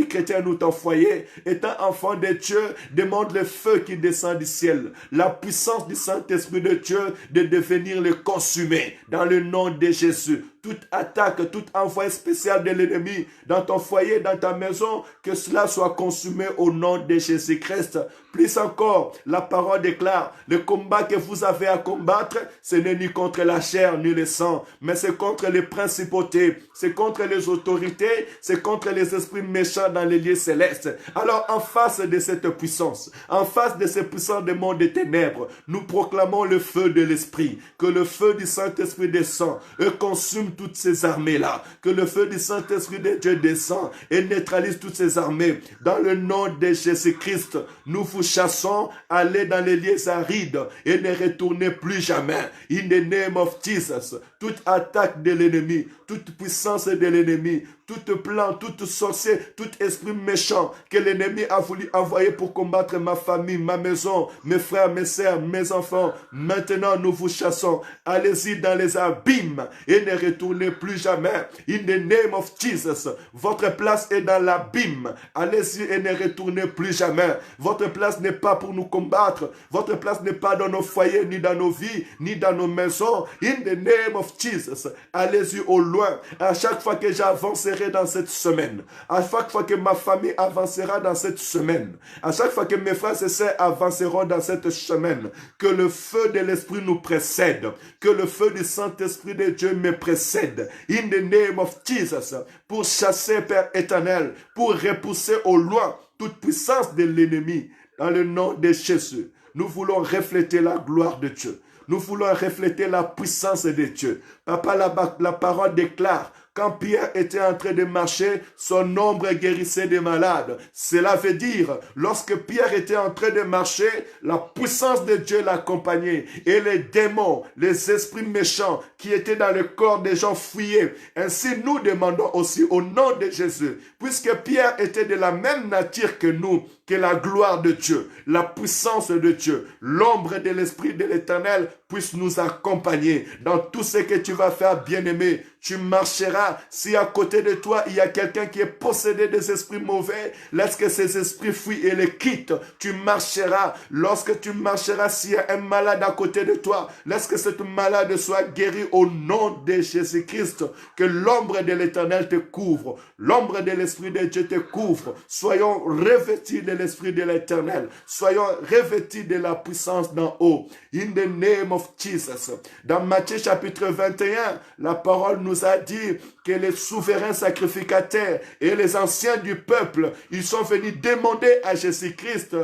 chrétienne ou ton foyer. Étant enfant de Dieu, demande le feu qui descend du ciel. La puissance du Saint-Esprit de Dieu de devenir le consumer dans le nom de Jésus. Toute attaque, tout envoi spécial de l'ennemi dans ton foyer, dans ta maison, que cela soit consumé au nom de Jésus-Christ. Plus encore, la parole déclare, le combat que vous avez à combattre, ce n'est ni contre la chair ni le sang, mais c'est contre les principautés, c'est contre les autorités, c'est contre les esprits méchants dans les lieux célestes. Alors, en face de cette puissance, en face de ces puissants démons des ténèbres, nous proclamons le feu de l'Esprit, que le feu du Saint-Esprit descend et consume toutes ces armées-là, que le feu du Saint-Esprit de Dieu descend et neutralise toutes ces armées. Dans le nom de Jésus-Christ, nous vous chassons, allez dans les lieux arides et ne retournez plus jamais. In the name of Jesus, toute attaque de l'ennemi, toute puissance de l'ennemi, tout plan, tout sorcier, tout esprit méchant que l'ennemi a voulu envoyer pour combattre ma famille, ma maison, mes frères, mes sœurs, mes enfants. Maintenant, nous vous chassons. Allez-y dans les abîmes et ne retournez plus jamais. In the name of Jesus, votre place est dans l'abîme. Allez-y et ne retournez plus jamais. Votre place n'est pas pour nous combattre. Votre place n'est pas dans nos foyers, ni dans nos vies, ni dans nos maisons. In the name of Jesus, allez-y au loin. À chaque fois que j'avancerai dans cette semaine, à chaque fois que ma famille avancera dans cette semaine, à chaque fois que mes frères et sœurs avanceront dans cette semaine, que le feu de l'Esprit nous précède, que le feu du Saint-Esprit de Dieu me précède, in the name of Jesus, pour chasser, Père éternel, pour repousser au loin toute puissance de l'ennemi, dans le nom de Jésus. Nous voulons refléter la gloire de Dieu. Nous voulons refléter la puissance de Dieu. Papa, la parole déclare, quand Pierre était en train de marcher, son ombre guérissait des malades. Cela veut dire, lorsque Pierre était en train de marcher, la puissance de Dieu l'accompagnait. Et les démons, les esprits méchants qui étaient dans le corps des gens fuyaient. Ainsi, nous demandons aussi au nom de Jésus, puisque Pierre était de la même nature que nous, que la gloire de Dieu, la puissance de Dieu, l'ombre de l'Esprit de l'Éternel puisse nous accompagner dans tout ce que tu vas faire, bien-aimé. Tu marcheras. Si à côté de toi, il y a quelqu'un qui est possédé des esprits mauvais, laisse que ces esprits fuient et les quittent. Tu marcheras. Lorsque tu marcheras, s'il y a un malade à côté de toi, laisse que cette malade soit guérie au nom de Jésus-Christ. Que l'ombre de l'Éternel te couvre. L'ombre de l'Esprit de Dieu te couvre. Soyons revêtis de l'Esprit de l'Éternel. Soyons revêtis de la puissance d'en haut. In the name of Jesus. Dans Matthieu chapitre 21, la parole nous a dit que les souverains sacrificateurs et les anciens du peuple, ils sont venus demander à Jésus-Christ,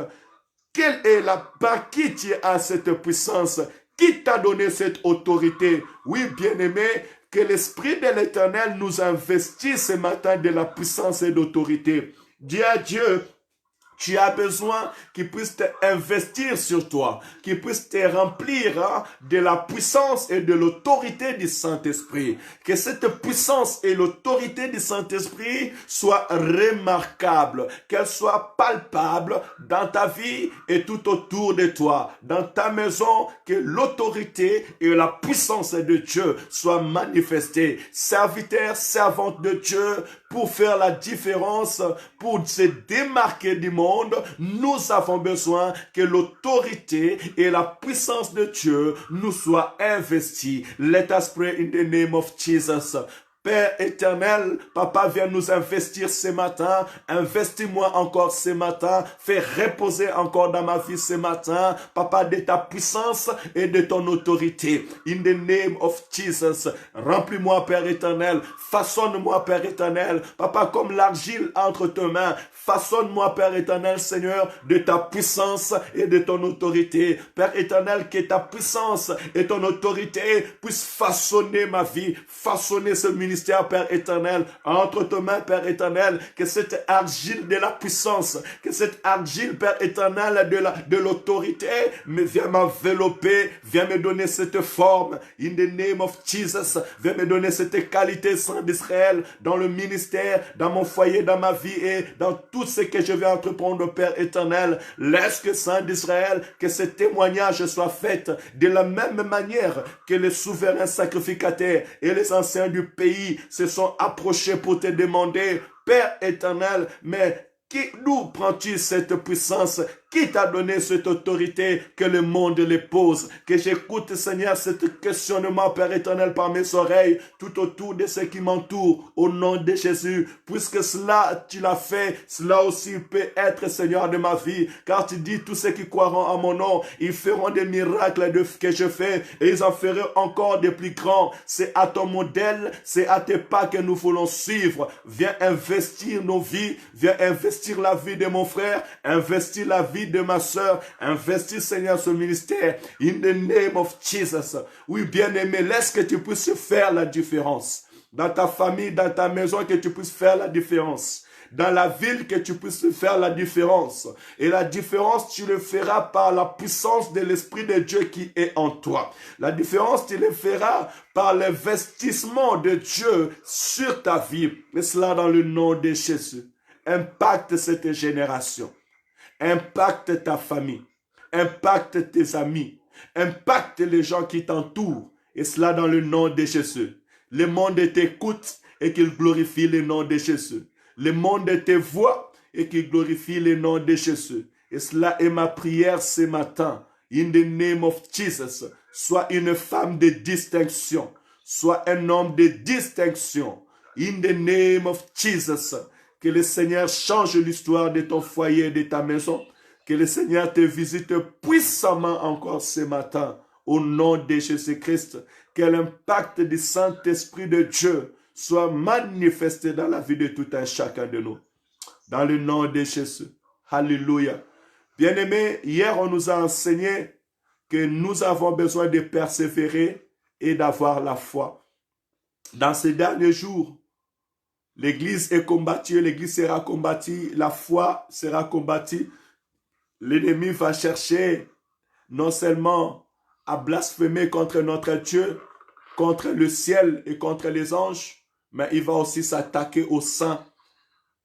quelle est par qui tu as cette puissance? Qui t'a donné cette autorité? Oui, bien-aimé, que l'Esprit de l'Éternel nous investisse ce matin de la puissance et d'autorité. Dis à Dieu, tu as besoin qu'il puisse t'investir sur toi, qu'il puisse te remplir de la puissance et de l'autorité du Saint-Esprit. Que cette puissance et l'autorité du Saint-Esprit soient remarquables, qu'elles soient palpables dans ta vie et tout autour de toi, dans ta maison, que l'autorité et la puissance de Dieu soient manifestées. Serviteurs, servantes de Dieu, pour faire la différence, pour se démarquer du monde, nous avons besoin que l'autorité et la puissance de Dieu nous soient investies. Let us pray in the name of Jesus. Père éternel, Papa, viens nous investir ce matin. Investis-moi encore ce matin. Fais reposer encore dans ma vie ce matin, Papa, de ta puissance et de ton autorité. In the name of Jesus, remplis-moi, Père éternel. Façonne-moi, Père éternel. Papa, comme l'argile entre tes mains. Façonne-moi, Père éternel, Seigneur, de ta puissance et de ton autorité. Père éternel, que ta puissance et ton autorité puissent façonner ma vie, façonner ce ministère, Père éternel, entre tes mains, Père éternel, que cette argile de la puissance, que cette argile, Père éternel, de l'autorité, viens m'envelopper, viens me donner cette forme, in the name of Jesus, viens me donner cette qualité, Saint d'Israël, dans le ministère, dans mon foyer, dans ma vie et dans tout ce que je vais entreprendre, Père éternel. Laisse que, Saint d'Israël, que ce témoignage soit fait de la même manière que les souverains sacrificateurs et les anciens du pays se sont approchés pour te demander, Père éternel, mais d'où prends-tu cette puissance? Qui t'a donné cette autorité que le monde les pose? Que j'écoute, Seigneur, cet questionnement, Père éternel, par mes oreilles, tout autour de ce qui m'entoure, au nom de Jésus. Puisque cela, tu l'as fait, cela aussi peut être, Seigneur, de ma vie. Car tu dis, tous ceux qui croiront en mon nom, ils feront des miracles que je fais, et ils en feront encore des plus grands. C'est à ton modèle, c'est à tes pas que nous voulons suivre. Viens investir nos vies, viens investir la vie de mon frère, investir la vie de ma soeur, investis, Seigneur, ce ministère, in the name of Jesus. Oui, bien-aimé, laisse que tu puisses faire la différence. Dans ta famille, dans ta maison, que tu puisses faire la différence. Dans la ville, que tu puisses faire la différence. Et la différence, tu le feras par la puissance de l'Esprit de Dieu qui est en toi. La différence, tu le feras par l'investissement de Dieu sur ta vie. Et cela dans le nom de Jésus. Impacte cette génération. Impacte ta famille, impacte tes amis, impacte les gens qui t'entourent. Et cela dans le nom de Jésus. Le monde t'écoute et qu'il glorifie le nom de Jésus. Le monde te voit et qu'il glorifie le nom de Jésus. Et cela est ma prière ce matin. In the name of Jesus. Sois une femme de distinction. Sois un homme de distinction. In the name of Jesus. Que le Seigneur change l'histoire de ton foyer et de ta maison. Que le Seigneur te visite puissamment encore ce matin. Au nom de Jésus-Christ. Que l'impact du Saint-Esprit de Dieu soit manifesté dans la vie de tout un chacun de nous. Dans le nom de Jésus. Alléluia. Bien-aimés, hier on nous a enseigné que nous avons besoin de persévérer et d'avoir la foi. Dans ces derniers jours, l'Église est combattue, l'Église sera combattue, la foi sera combattue. L'ennemi va chercher non seulement à blasphémer contre notre Dieu, contre le ciel et contre les anges, mais il va aussi s'attaquer aux saints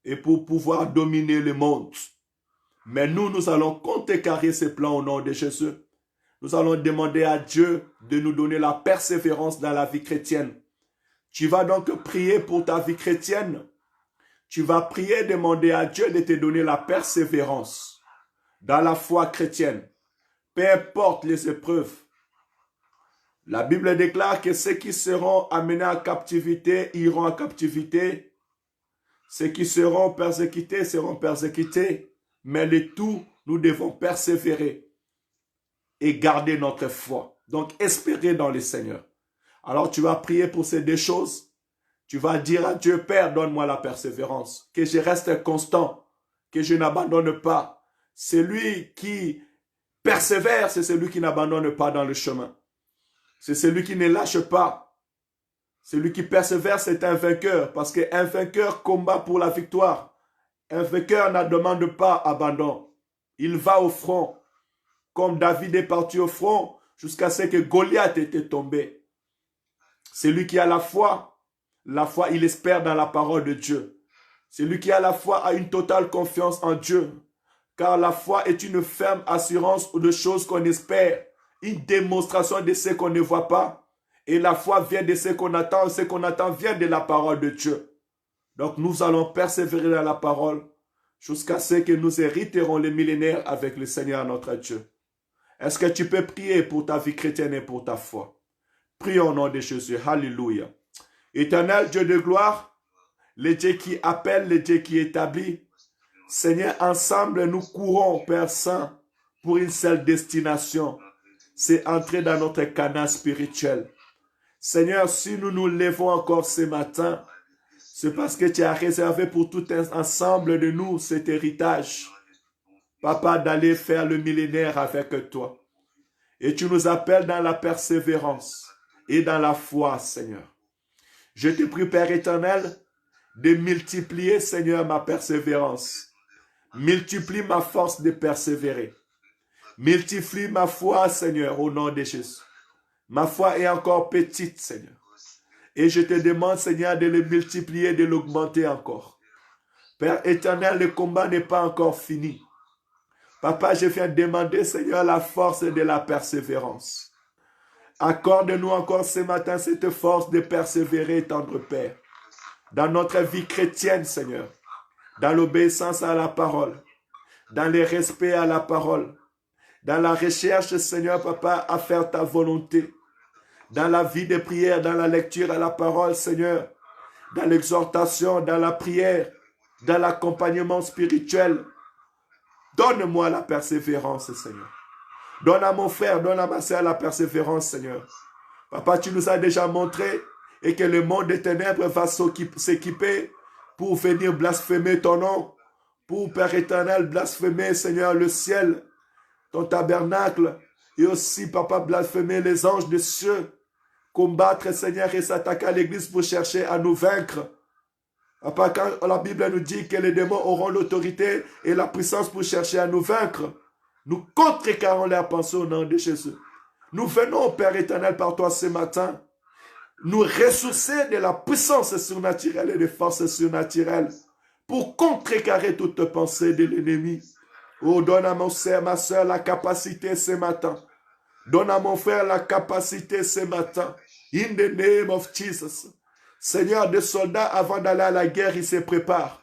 et pour pouvoir dominer le monde. Mais nous allons contrecarrer ces plans au nom de Jésus. Nous allons demander à Dieu de nous donner la persévérance dans la vie chrétienne. Tu vas donc prier pour ta vie chrétienne. Tu vas prier, demander à Dieu de te donner la persévérance dans la foi chrétienne. Peu importe les épreuves. La Bible déclare que ceux qui seront amenés en captivité iront en captivité. Ceux qui seront persécutés. Mais le tout, nous devons persévérer et garder notre foi. Donc, espérer dans le Seigneur. Alors, tu vas prier pour ces deux choses. Tu vas dire à Dieu, Père, donne-moi la persévérance, que je reste constant, que je n'abandonne pas. Celui qui persévère, c'est celui qui n'abandonne pas dans le chemin. C'est celui qui ne lâche pas. Celui qui persévère, c'est un vainqueur, parce qu'un vainqueur combat pour la victoire. Un vainqueur ne demande pas abandon. Il va au front, comme David est parti au front, jusqu'à ce que Goliath était tombé. Celui qui a la foi, il espère dans la parole de Dieu. Celui qui a la foi a une totale confiance en Dieu. Car la foi est une ferme assurance de choses qu'on espère. Une démonstration de ce qu'on ne voit pas. Et la foi vient de ce qu'on attend. Ce qu'on attend vient de la parole de Dieu. Donc nous allons persévérer dans la parole jusqu'à ce que nous hériterons les millénaires avec le Seigneur notre Dieu. Est-ce que tu peux prier pour ta vie chrétienne et pour ta foi? Prie au nom de Jésus. Alléluia. Éternel Dieu de gloire, le Dieu qui appelle, le Dieu qui établit. Seigneur, ensemble nous courons, Père Saint, pour une seule destination. C'est entrer dans notre Canaan spirituel. Seigneur, si nous nous levons encore ce matin, c'est parce que tu as réservé pour tout un ensemble de nous cet héritage. Papa, d'aller faire le millénaire avec toi. Et tu nous appelles dans la persévérance et dans la foi, Seigneur. Je te prie, Père éternel, de multiplier, Seigneur, ma persévérance. Multiplie ma force de persévérer. Multiplie ma foi, Seigneur, au nom de Jésus. Ma foi est encore petite, Seigneur. Et je te demande, Seigneur, de le multiplier, de l'augmenter encore. Père éternel, le combat n'est pas encore fini. Papa, je viens demander, Seigneur, la force de la persévérance. Accorde-nous encore ce matin cette force de persévérer, tendre Père, dans notre vie chrétienne, Seigneur, dans l'obéissance à la parole, dans le respect à la parole, dans la recherche, Seigneur, Papa, à faire ta volonté, dans la vie de prière, dans la lecture à la parole, Seigneur, dans l'exhortation, dans la prière, dans l'accompagnement spirituel. Donne-moi la persévérance, Seigneur. Donne à mon frère, donne à ma soeur la persévérance, Seigneur. Papa, tu nous as déjà montré et que le monde des ténèbres va s'équiper pour venir blasphémer ton nom, pour, Père éternel, blasphémer, Seigneur, le ciel, ton tabernacle, et aussi, Papa, blasphémer les anges des cieux, combattre, Seigneur, et s'attaquer à l'église pour chercher à nous vaincre. Papa, quand la Bible nous dit que les démons auront l'autorité et la puissance pour chercher à nous vaincre, nous contrecarrons leurs pensées au nom de Jésus. Nous venons, Père éternel, par toi ce matin, nous ressourcer de la puissance surnaturelle et des forces surnaturelles pour contrecarrer toute pensée de l'ennemi. Oh, donne à mon frère, ma soeur, la capacité ce matin. Donne à mon frère la capacité ce matin. In the name of Jesus. Seigneur, des soldats, avant d'aller à la guerre, ils se préparent.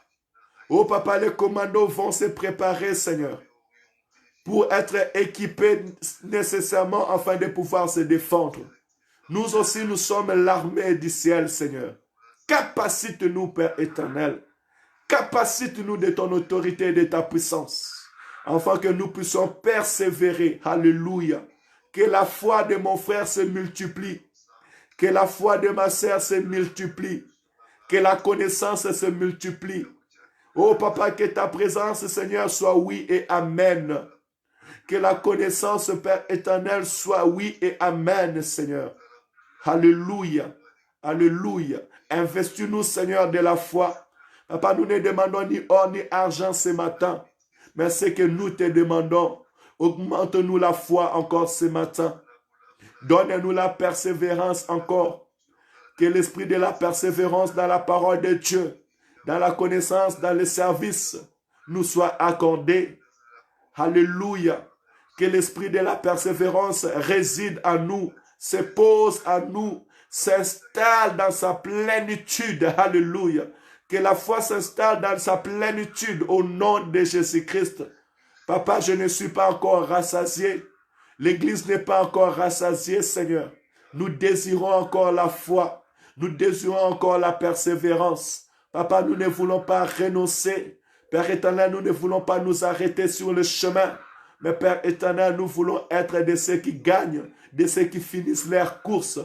Oh, Papa, les commandos vont se préparer, Seigneur, pour être équipés nécessairement afin de pouvoir se défendre. Nous aussi, nous sommes l'armée du ciel, Seigneur. Capacite-nous, Père éternel. Capacite-nous de ton autorité et de ta puissance, afin que nous puissions persévérer. Alléluia. Que la foi de mon frère se multiplie. Que la foi de ma sœur se multiplie. Que la connaissance se multiplie. Oh, Papa, que ta présence, Seigneur, soit oui et amen. Que la connaissance, Père éternel, soit oui et amen, Seigneur. Alléluia. Alléluia. Investis-nous, Seigneur, de la foi. Papa, nous ne demandons ni or ni argent ce matin. Mais ce que nous te demandons, augmente-nous la foi encore ce matin. Donne-nous la persévérance encore. Que l'esprit de la persévérance dans la parole de Dieu, dans la connaissance, dans le service, nous soit accordé. Alléluia. Que l'esprit de la persévérance réside en nous, se pose en nous, s'installe dans sa plénitude. Alléluia. Que la foi s'installe dans sa plénitude au nom de Jésus-Christ. Papa, je ne suis pas encore rassasié. L'Église n'est pas encore rassasiée, Seigneur. Nous désirons encore la foi. Nous désirons encore la persévérance. Papa, nous ne voulons pas renoncer. Père éternel, nous ne voulons pas nous arrêter sur le chemin. Mais Père éternel, nous voulons être de ceux qui gagnent, de ceux qui finissent leur course.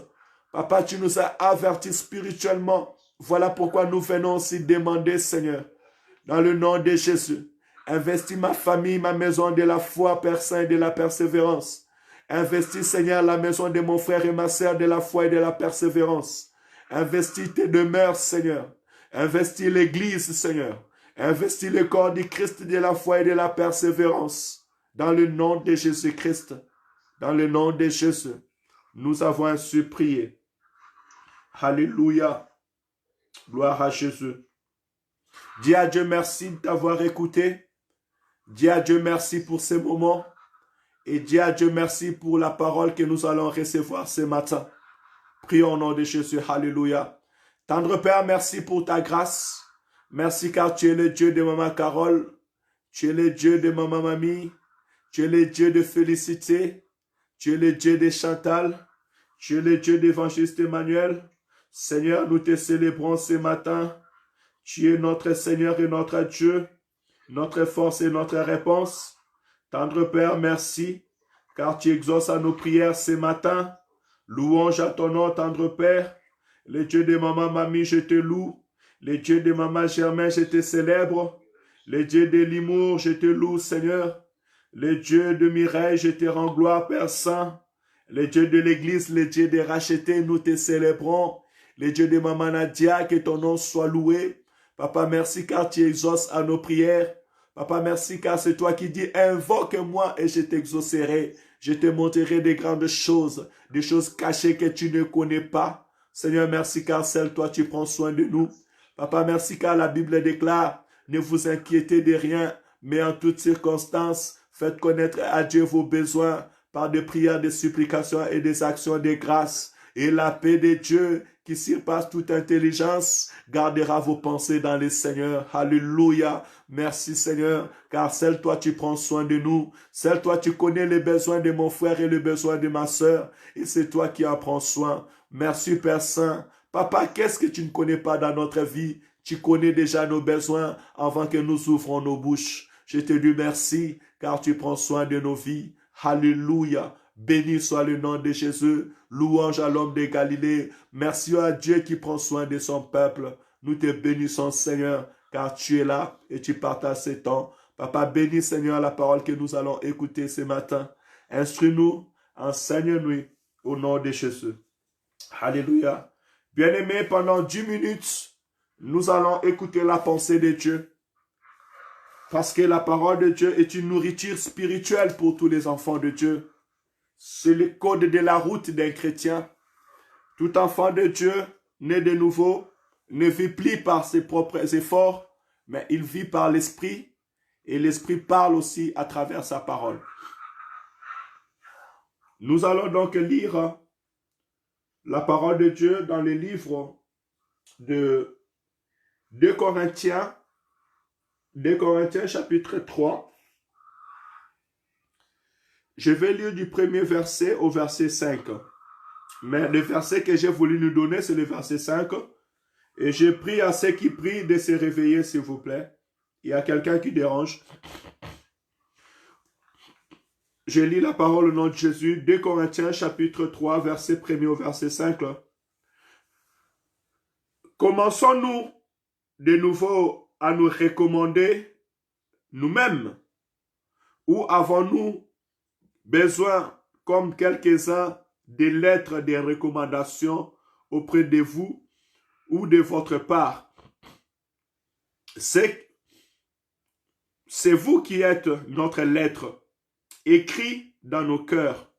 Papa, tu nous as avertis spirituellement. Voilà pourquoi nous venons aussi demander, Seigneur, dans le nom de Jésus, investis ma famille, ma maison de la foi, Père Saint, et de la persévérance. Investis, Seigneur, la maison de mon frère et ma sœur de la foi et de la persévérance. Investis tes demeures, Seigneur. Investis l'Église, Seigneur. Investis le corps du Christ de la foi et de la persévérance. Dans le nom de Jésus-Christ, dans le nom de Jésus, nous avons ainsi prié. Alléluia. Gloire à Jésus. Dis à Dieu merci d'avoir écouté. Dis à Dieu merci pour ces moments. Et dis à Dieu merci pour la parole que nous allons recevoir ce matin. Prions au nom de Jésus. Alléluia. Tendre Père, merci pour ta grâce. Merci car tu es le Dieu de Maman Carole. Tu es le Dieu de Maman Mamie. Tu es le Dieu de Félicité. Tu es le Dieu de Chantal. Tu es le Dieu d'évangéliste Emmanuel. Seigneur, nous te célébrons ce matin. Tu es notre Seigneur et notre Dieu, notre force et notre réponse. Tendre Père, merci, car tu exauces à nos prières ce matin. Louange à ton nom, tendre Père. Le Dieu de Maman Mamie, je te loue. Le Dieu de Maman Germain, je te célèbre. Le Dieu de Limour, je te loue, Seigneur. Le Dieu de Mireille, je te rends gloire, Père Saint. Le Dieu de l'Église, le Dieu des rachetés, nous te célébrons. Le Dieu de Maman Nadia, que ton nom soit loué. Papa, merci car tu exauces à nos prières. Papa, merci car c'est toi qui dis, invoque-moi et je t'exaucerai. Je te montrerai des grandes choses, des choses cachées que tu ne connais pas. Seigneur, merci car seul toi tu prends soin de nous. Papa, merci car la Bible déclare, ne vous inquiétez de rien, mais en toutes circonstances, faites connaître à Dieu vos besoins par des prières, des supplications et des actions de grâce. Et la paix de Dieu, qui surpasse toute intelligence, gardera vos pensées dans le Seigneur. Alléluia. Merci Seigneur, car seul toi tu prends soin de nous. Seul toi tu connais les besoins de mon frère et les besoins de ma sœur. Et c'est toi qui en prends soin. Merci Père Saint. Papa, qu'est-ce que tu ne connais pas dans notre vie? Tu connais déjà nos besoins avant que nous ouvrons nos bouches. Je te dis merci, car tu prends soin de nos vies. Alléluia. Béni soit le nom de Jésus. Louange à l'homme de Galilée. Merci à Dieu qui prend soin de son peuple. Nous te bénissons, Seigneur, car tu es là et tu partages ce temps. Papa, bénis, Seigneur, la parole que nous allons écouter ce matin. Instruis-nous, enseigne-nous au nom de Jésus. Alléluia. Bien-aimés, pendant 10 minutes, nous allons écouter la pensée de Dieu. Parce que la parole de Dieu est une nourriture spirituelle pour tous les enfants de Dieu. C'est le code de la route d'un chrétien. Tout enfant de Dieu, né de nouveau, ne vit plus par ses propres efforts, mais il vit par l'Esprit, et l'Esprit parle aussi à travers sa parole. Nous allons donc lire la parole de Dieu dans le livre de 2 Corinthiens chapitre 3. Je vais lire du premier verset au verset 5. Mais le verset que j'ai voulu nous donner, c'est le verset 5. Et je prie à ceux qui prient de se réveiller, s'il vous plaît. Il y a quelqu'un qui dérange. Je lis la parole au nom de Jésus. 2 Corinthiens chapitre 3, verset 1 au verset 5. Commençons-nous de nouveau à nous recommander nous-mêmes? Ou avons-nous besoin, comme quelques-uns, des lettres de recommandation auprès de vous ou de votre part? C'est vous qui êtes notre lettre, écrit dans nos cœurs,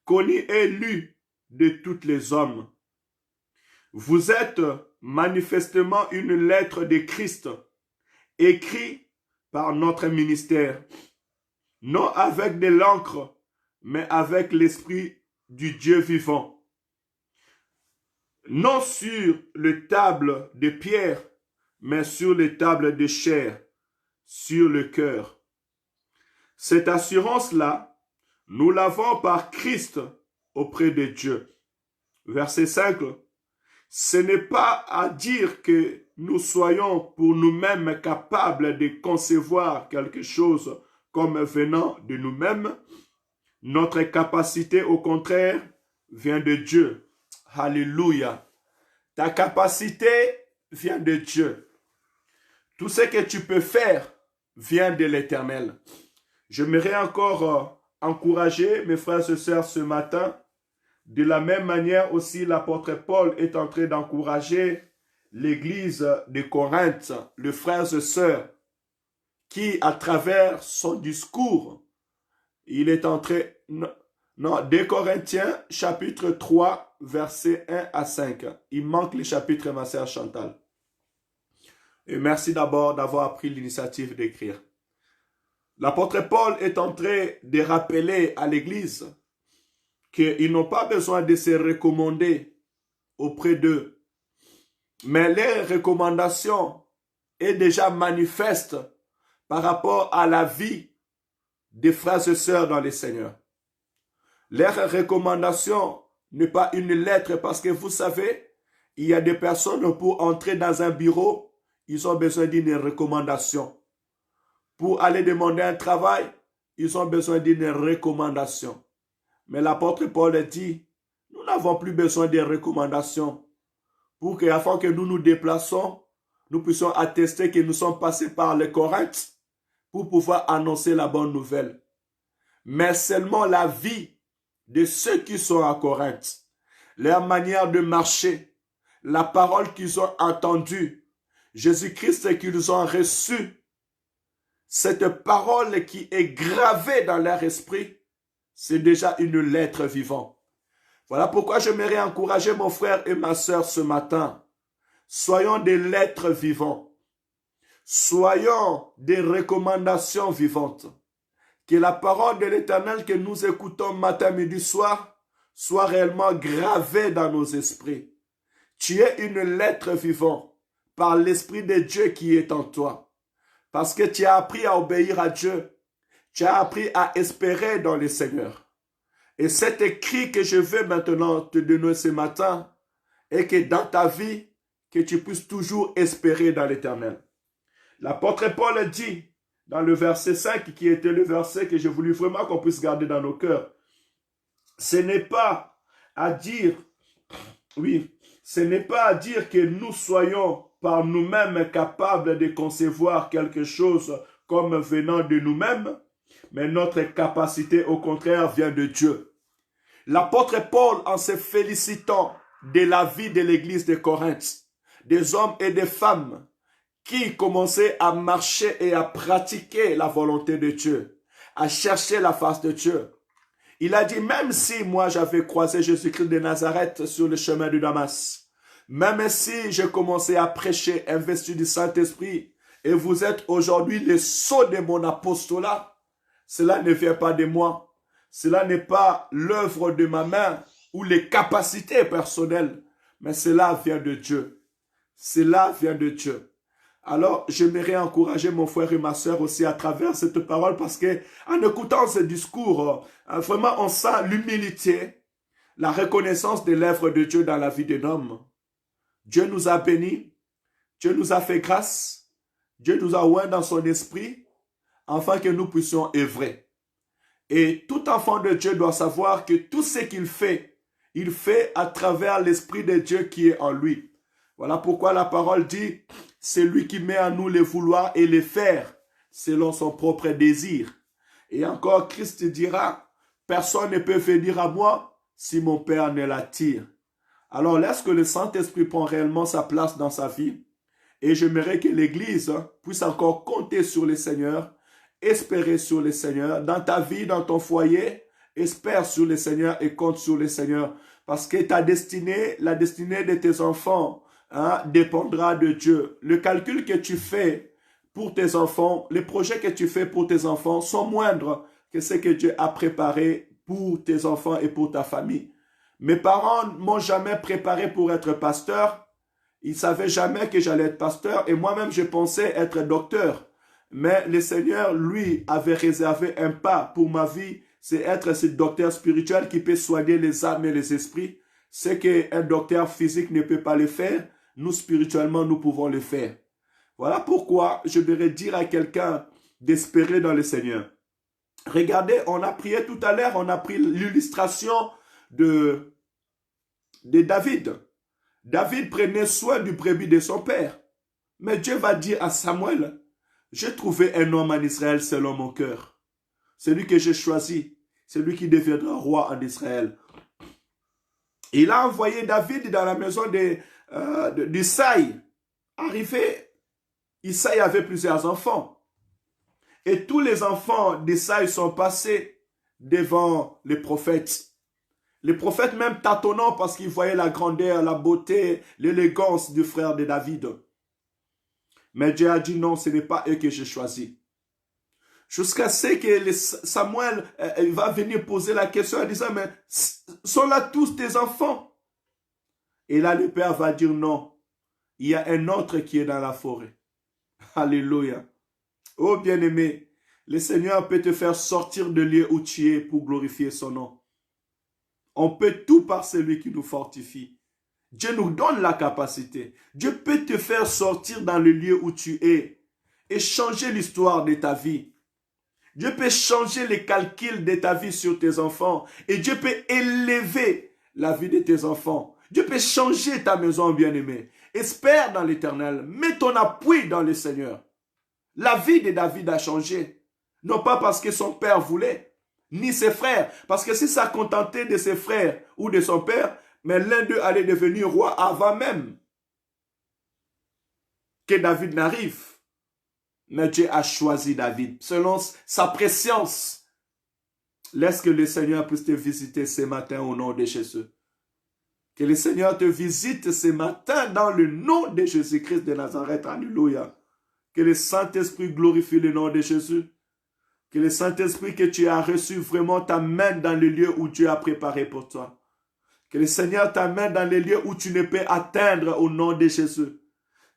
connu et lu de tous les hommes. Vous êtes manifestement une lettre de Christ, écrite par notre ministère, non avec de l'encre, mais avec l'esprit du Dieu vivant. Non sur les tables de pierre, mais sur les tables de chair, sur le cœur. Cette assurance-là, nous l'avons par Christ auprès de Dieu. Verset 5. Ce n'est pas à dire que nous soyons pour nous-mêmes capables de concevoir quelque chose comme venant de nous-mêmes. Notre capacité, au contraire, vient de Dieu. Alléluia. Ta capacité vient de Dieu. Tout ce que tu peux faire vient de l'Éternel. J'aimerais encore encourager mes frères et sœurs ce matin. De la même manière aussi, l'apôtre Paul est en train d'encourager l'église de Corinthe, les frères et sœurs, qui, à travers son discours, il est en train... Non, des Corinthiens, chapitre 3, versets 1 à 5. Il manque le chapitre, ma sœur Chantal. Et merci d'abord d'avoir pris l'initiative d'écrire. L'apôtre Paul est en train de rappeler à l'église qu'ils n'ont pas besoin de se recommander auprès d'eux. Mais leur recommandation est déjà manifeste par rapport à la vie des frères et sœurs dans le Seigneur. Leur recommandation n'est pas une lettre parce que vous savez, il y a des personnes pour entrer dans un bureau, ils ont besoin d'une recommandation. Pour aller demander un travail, ils ont besoin d'une recommandation. Mais l'apôtre Paul dit, nous n'avons plus besoin de recommandations pour que, afin que nous nous déplaçons, nous puissions attester que nous sommes passés par les Corinthe pour pouvoir annoncer la bonne nouvelle. Mais seulement la vie de ceux qui sont à Corinthe, leur manière de marcher, la parole qu'ils ont entendue, Jésus-Christ qu'ils ont reçu, cette parole qui est gravée dans leur esprit, c'est déjà une lettre vivante. Voilà pourquoi j'aimerais encourager mon frère et ma sœur ce matin. Soyons des lettres vivantes. Soyons des recommandations vivantes. Que la parole de l'Éternel que nous écoutons matin, midi, soir, soit réellement gravée dans nos esprits. Tu es une lettre vivante par l'Esprit de Dieu qui est en toi. Parce que tu as appris à obéir à Dieu. Tu as appris à espérer dans le Seigneur. Et cet écrit que je veux maintenant te donner ce matin est que dans ta vie, que tu puisses toujours espérer dans l'Éternel. L'apôtre Paul dit dans le verset 5, qui était le verset que j'ai voulu vraiment qu'on puisse garder dans nos cœurs, ce n'est pas à dire, ce n'est pas à dire que nous soyons par nous-mêmes capables de concevoir quelque chose comme venant de nous-mêmes, mais notre capacité, au contraire, vient de Dieu. L'apôtre Paul, en se félicitant de la vie de l'église de Corinthe, des hommes et des femmes qui commençaient à marcher et à pratiquer la volonté de Dieu, à chercher la face de Dieu, il a dit, même si moi j'avais croisé Jésus-Christ de Nazareth sur le chemin de Damas, même si j'ai commencé à prêcher investi du Saint-Esprit, et vous êtes aujourd'hui les sceaux de mon apostolat, cela ne vient pas de moi. Cela n'est pas l'œuvre de ma main ou les capacités personnelles, mais cela vient de Dieu. Cela vient de Dieu. Alors, j'aimerais encourager mon frère et ma sœur aussi à travers cette parole parce que en écoutant ce discours, vraiment on sent l'humilité, la reconnaissance de l'œuvre de Dieu dans la vie d'un homme. Dieu nous a bénis, Dieu nous a fait grâce, Dieu nous a oint dans son esprit, afin que nous puissions œuvrer. Et tout enfant de Dieu doit savoir que tout ce qu'il fait à travers l'Esprit de Dieu qui est en lui. Voilà pourquoi la parole dit, c'est lui qui met en nous les vouloir et les faire, selon son propre désir. Et encore, Christ dira, personne ne peut venir à moi si mon Père ne l'attire. Alors, laisse que le Saint-Esprit prend réellement sa place dans sa vie. Et j'aimerais que l'Église puisse encore compter sur le Seigneur, espérer sur le Seigneur. Dans ta vie, dans ton foyer, espère sur le Seigneur et compte sur le Seigneur. Parce que ta destinée, la destinée de tes enfants, dépendra de Dieu. Le calcul que tu fais pour tes enfants, les projets que tu fais pour tes enfants sont moindres que ce que Dieu a préparé pour tes enfants et pour ta famille. Mes parents ne m'ont jamais préparé pour être pasteur. Ils ne savaient jamais que j'allais être pasteur et moi-même je pensais être docteur. Mais le Seigneur, lui, avait réservé un pas pour ma vie, c'est être ce docteur spirituel qui peut soigner les âmes et les esprits. Ce qu'un docteur physique ne peut pas le faire, nous spirituellement, nous pouvons le faire. Voilà pourquoi je voudrais dire à quelqu'un d'espérer dans le Seigneur. Regardez, on a prié tout à l'heure, on a pris l'illustration de David. David prenait soin du brebis de son père. Mais Dieu va dire à Samuel, j'ai trouvé un homme en Israël selon mon cœur. Celui que j'ai choisi, celui qui deviendra roi en Israël. Il a envoyé David dans la maison d'Isaïe. Arrivé, Isaïe avait plusieurs enfants. Et tous les enfants d'Isaïe sont passés devant les prophètes. Les prophètes même tâtonnant parce qu'ils voyaient la grandeur, la beauté, l'élégance du frère de David. Mais Dieu a dit non, ce n'est pas eux que j'ai choisi. Jusqu'à ce que Samuel va venir poser la question en disant, mais sont là tous tes enfants? Et là, le père va dire non, il y a un autre qui est dans la forêt. Alléluia. Oh bien-aimé, le Seigneur peut te faire sortir de lieu où tu es pour glorifier son nom. On peut tout par celui qui nous fortifie. Dieu nous donne la capacité. Dieu peut te faire sortir dans le lieu où tu es et changer l'histoire de ta vie. Dieu peut changer les calculs de ta vie sur tes enfants et Dieu peut élever la vie de tes enfants. Dieu peut changer ta maison, bien-aimé. Espère dans l'Éternel. Mets ton appui dans le Seigneur. La vie de David a changé. Non pas parce que son père voulait, ni ses frères. Parce que si ça contentait de ses frères ou de son père, mais l'un d'eux allait devenir roi avant même que David n'arrive. Mais Dieu a choisi David selon sa préscience. Laisse que le Seigneur puisse te visiter ce matin au nom de Jésus. Que le Seigneur te visite ce matin dans le nom de Jésus-Christ de Nazareth. Alléluia. Que le Saint-Esprit glorifie le nom de Jésus. Que le Saint-Esprit que tu as reçu vraiment t'amène dans le lieu où Dieu a préparé pour toi. Que le Seigneur t'amène dans les lieux où tu ne peux atteindre au nom de Jésus.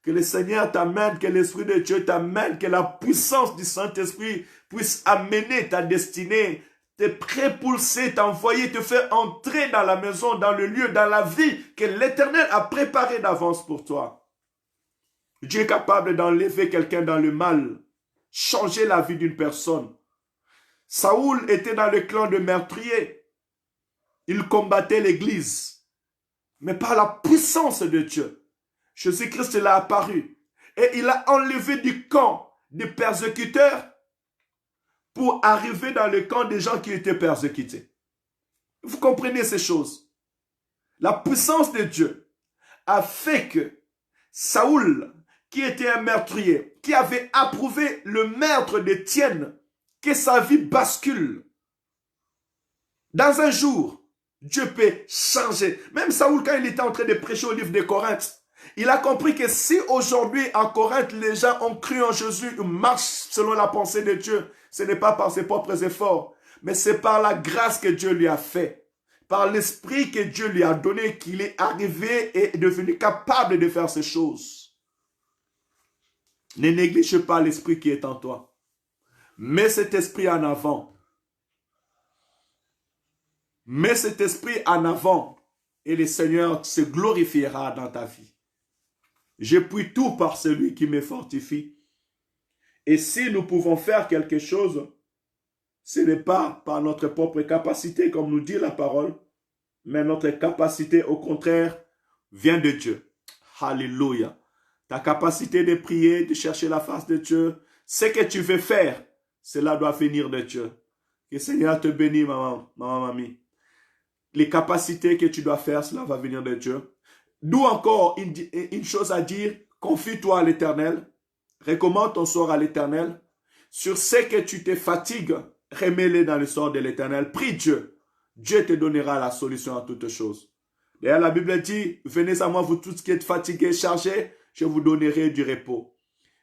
Que le Seigneur t'amène, que l'Esprit de Dieu t'amène, que la puissance du Saint-Esprit puisse amener ta destinée, te prépulser, t'envoyer, te faire entrer dans la maison, dans le lieu, dans la vie que l'Éternel a préparé d'avance pour toi. Dieu est capable d'enlever quelqu'un dans le mal, changer la vie d'une personne. Saoul était dans le clan de meurtriers. Il combattait l'Église. Mais par la puissance de Dieu, Jésus-Christ l'a apparu. Et il a enlevé du camp des persécuteurs pour arriver dans le camp des gens qui étaient persécutés. Vous comprenez ces choses? La puissance de Dieu a fait que Saoul, qui était un meurtrier, qui avait approuvé le meurtre d'Étienne, que sa vie bascule. Dans un jour, Dieu peut changer. Même Saoul, quand il était en train de prêcher au livre de Corinthe, il a compris que si aujourd'hui en Corinthe, les gens ont cru en Jésus, ils marchent selon la pensée de Dieu, ce n'est pas par ses propres efforts, mais c'est par la grâce que Dieu lui a fait, par l'esprit que Dieu lui a donné, qu'il est arrivé et est devenu capable de faire ces choses. Ne néglige pas l'esprit qui est en toi. Mets cet esprit en avant. Mets cet esprit en avant et le Seigneur se glorifiera dans ta vie. Je puis tout par celui qui me fortifie. Et si nous pouvons faire quelque chose, ce n'est pas par notre propre capacité, comme nous dit la parole, mais notre capacité, au contraire, vient de Dieu. Alléluia. Ta capacité de prier, de chercher la face de Dieu, ce que tu veux faire, cela doit venir de Dieu. Que le Seigneur te bénisse, mamie. Les capacités que tu dois faire, cela va venir de Dieu. D'où encore une chose à dire, confie-toi à l'Éternel, recommande ton sort à l'Éternel. Sur ce que tu te fatigues, remets-les dans le sort de l'Éternel. Prie Dieu. Dieu te donnera la solution à toutes choses. D'ailleurs, la Bible dit, venez à moi, vous tous qui êtes fatigués, chargés, je vous donnerai du repos.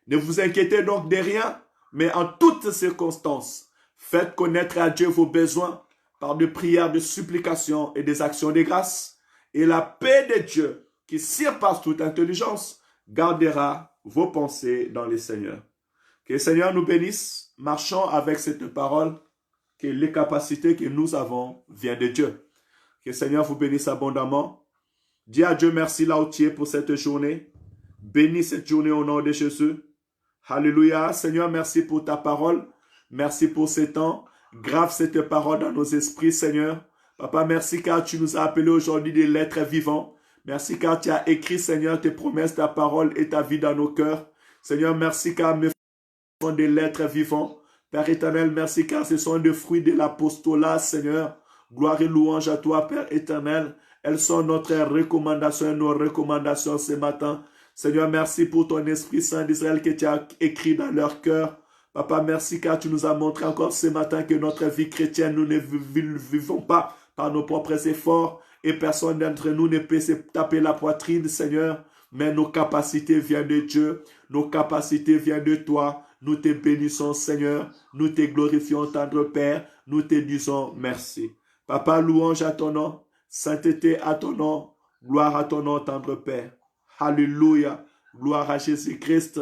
Ne vous inquiétez donc de rien, mais en toutes circonstances, faites connaître à Dieu vos besoins par des prières, de supplications et des actions de grâce. Et la paix de Dieu, qui surpasse toute intelligence, gardera vos pensées dans le Seigneur. Que le Seigneur nous bénisse. Marchons avec cette parole, que les capacités que nous avons viennent de Dieu. Que le Seigneur vous bénisse abondamment. Dis à Dieu merci là où tu es pour cette journée. Bénis cette journée au nom de Jésus. Alléluia. Seigneur, merci pour ta parole. Merci pour ce temps. Grave cette parole dans nos esprits, Seigneur. Papa, merci car tu nous as appelés aujourd'hui des lettres vivantes. Merci car tu as écrit, Seigneur, tes promesses, ta parole et ta vie dans nos cœurs. Seigneur, merci car mes sont des lettres vivantes. Père éternel, merci car ce sont des fruits de l'apostolat, Seigneur. Gloire et louange à toi, Père éternel. Elles sont notre recommandation et nos recommandations ce matin. Seigneur, merci pour ton Esprit Saint d'Israël que tu as écrit dans leur cœur. Papa, merci car tu nous as montré encore ce matin que notre vie chrétienne, nous ne vivons pas par nos propres efforts et personne d'entre nous ne peut se taper la poitrine, Seigneur. Mais nos capacités viennent de Dieu, nos capacités viennent de toi. Nous te bénissons, Seigneur. Nous te glorifions, tendre Père. Nous te disons merci. Papa, louange à ton nom. Sainteté à ton nom. Gloire à ton nom, tendre Père. Alléluia. Gloire à Jésus-Christ.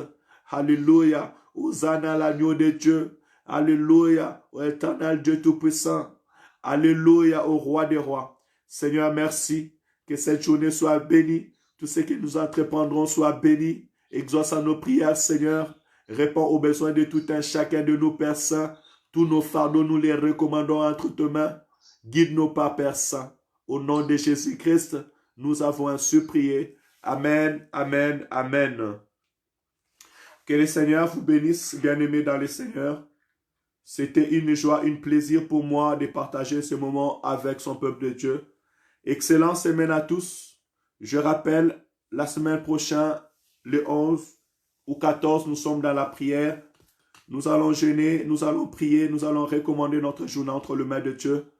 Alléluia. Hosanna à l'agneau de Dieu. Alléluia. Au éternel Dieu Tout-Puissant. Alléluia au roi des rois. Seigneur, merci. Que cette journée soit bénie. Tout ce que nous entreprendrons soit béni. Exauce à nos prières, Seigneur. Réponds aux besoins de tout un chacun de nos Pères saints. Tous nos fardeaux, nous les recommandons entre tes mains. Guide nos pas, Père saint. Au nom de Jésus-Christ, nous avons ainsi prié. Amen, amen, amen. Que le Seigneur vous bénisse, bien-aimés dans le Seigneur. C'était une joie, un plaisir pour moi de partager ce moment avec son peuple de Dieu. Excellente semaine à tous. Je rappelle, la semaine prochaine, le 11 ou 14, nous sommes dans la prière. Nous allons jeûner, nous allons prier, nous allons recommander notre journée entre les mains de Dieu.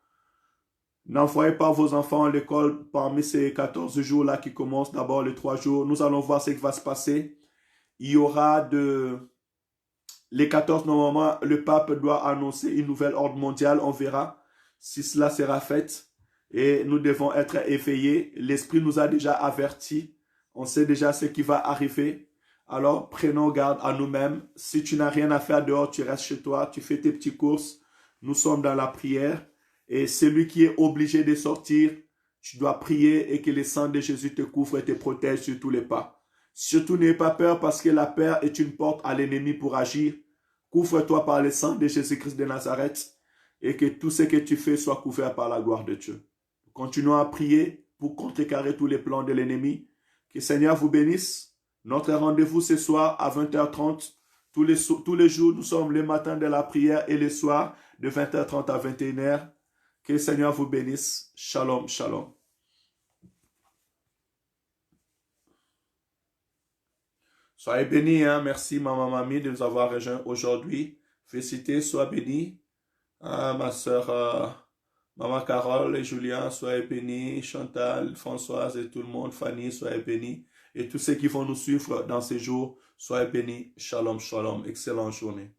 N'envoyez pas vos enfants à l'école parmi ces 14 jours-là qui commencent d'abord les 3 jours. Nous allons voir ce qui va se passer. Il y aura les 14, normalement, le pape doit annoncer une nouvelle ordre mondiale. On verra si cela sera fait. Et nous devons être éveillés. L'Esprit nous a déjà avertis. On sait déjà ce qui va arriver. Alors, prenons garde à nous-mêmes. Si tu n'as rien à faire dehors, tu restes chez toi, tu fais tes petites courses. Nous sommes dans la prière. Et celui qui est obligé de sortir, tu dois prier et que le sang de Jésus te couvre et te protège sur tous les pas. Surtout, n'aie pas peur parce que la peur est une porte à l'ennemi pour agir. Couvre-toi par le sang de Jésus-Christ de Nazareth et que tout ce que tu fais soit couvert par la gloire de Dieu. Continuons à prier pour contrecarrer tous les plans de l'ennemi. Que le Seigneur vous bénisse. Notre rendez-vous ce soir à 20h30. Tous les jours, nous sommes le matin de la prière et le soir de 20h30 à 21h. Que le Seigneur vous bénisse. Shalom, shalom. Soyez bénis, hein? Merci maman mamie de nous avoir rejoints aujourd'hui. Félicité, sois bénie. Ma soeur maman Carole et Julien, soyez bénis. Chantal, Françoise et tout le monde, Fanny, soyez bénis. Et tous ceux qui vont nous suivre dans ces jours, soyez bénis. Shalom, shalom. Excellente journée.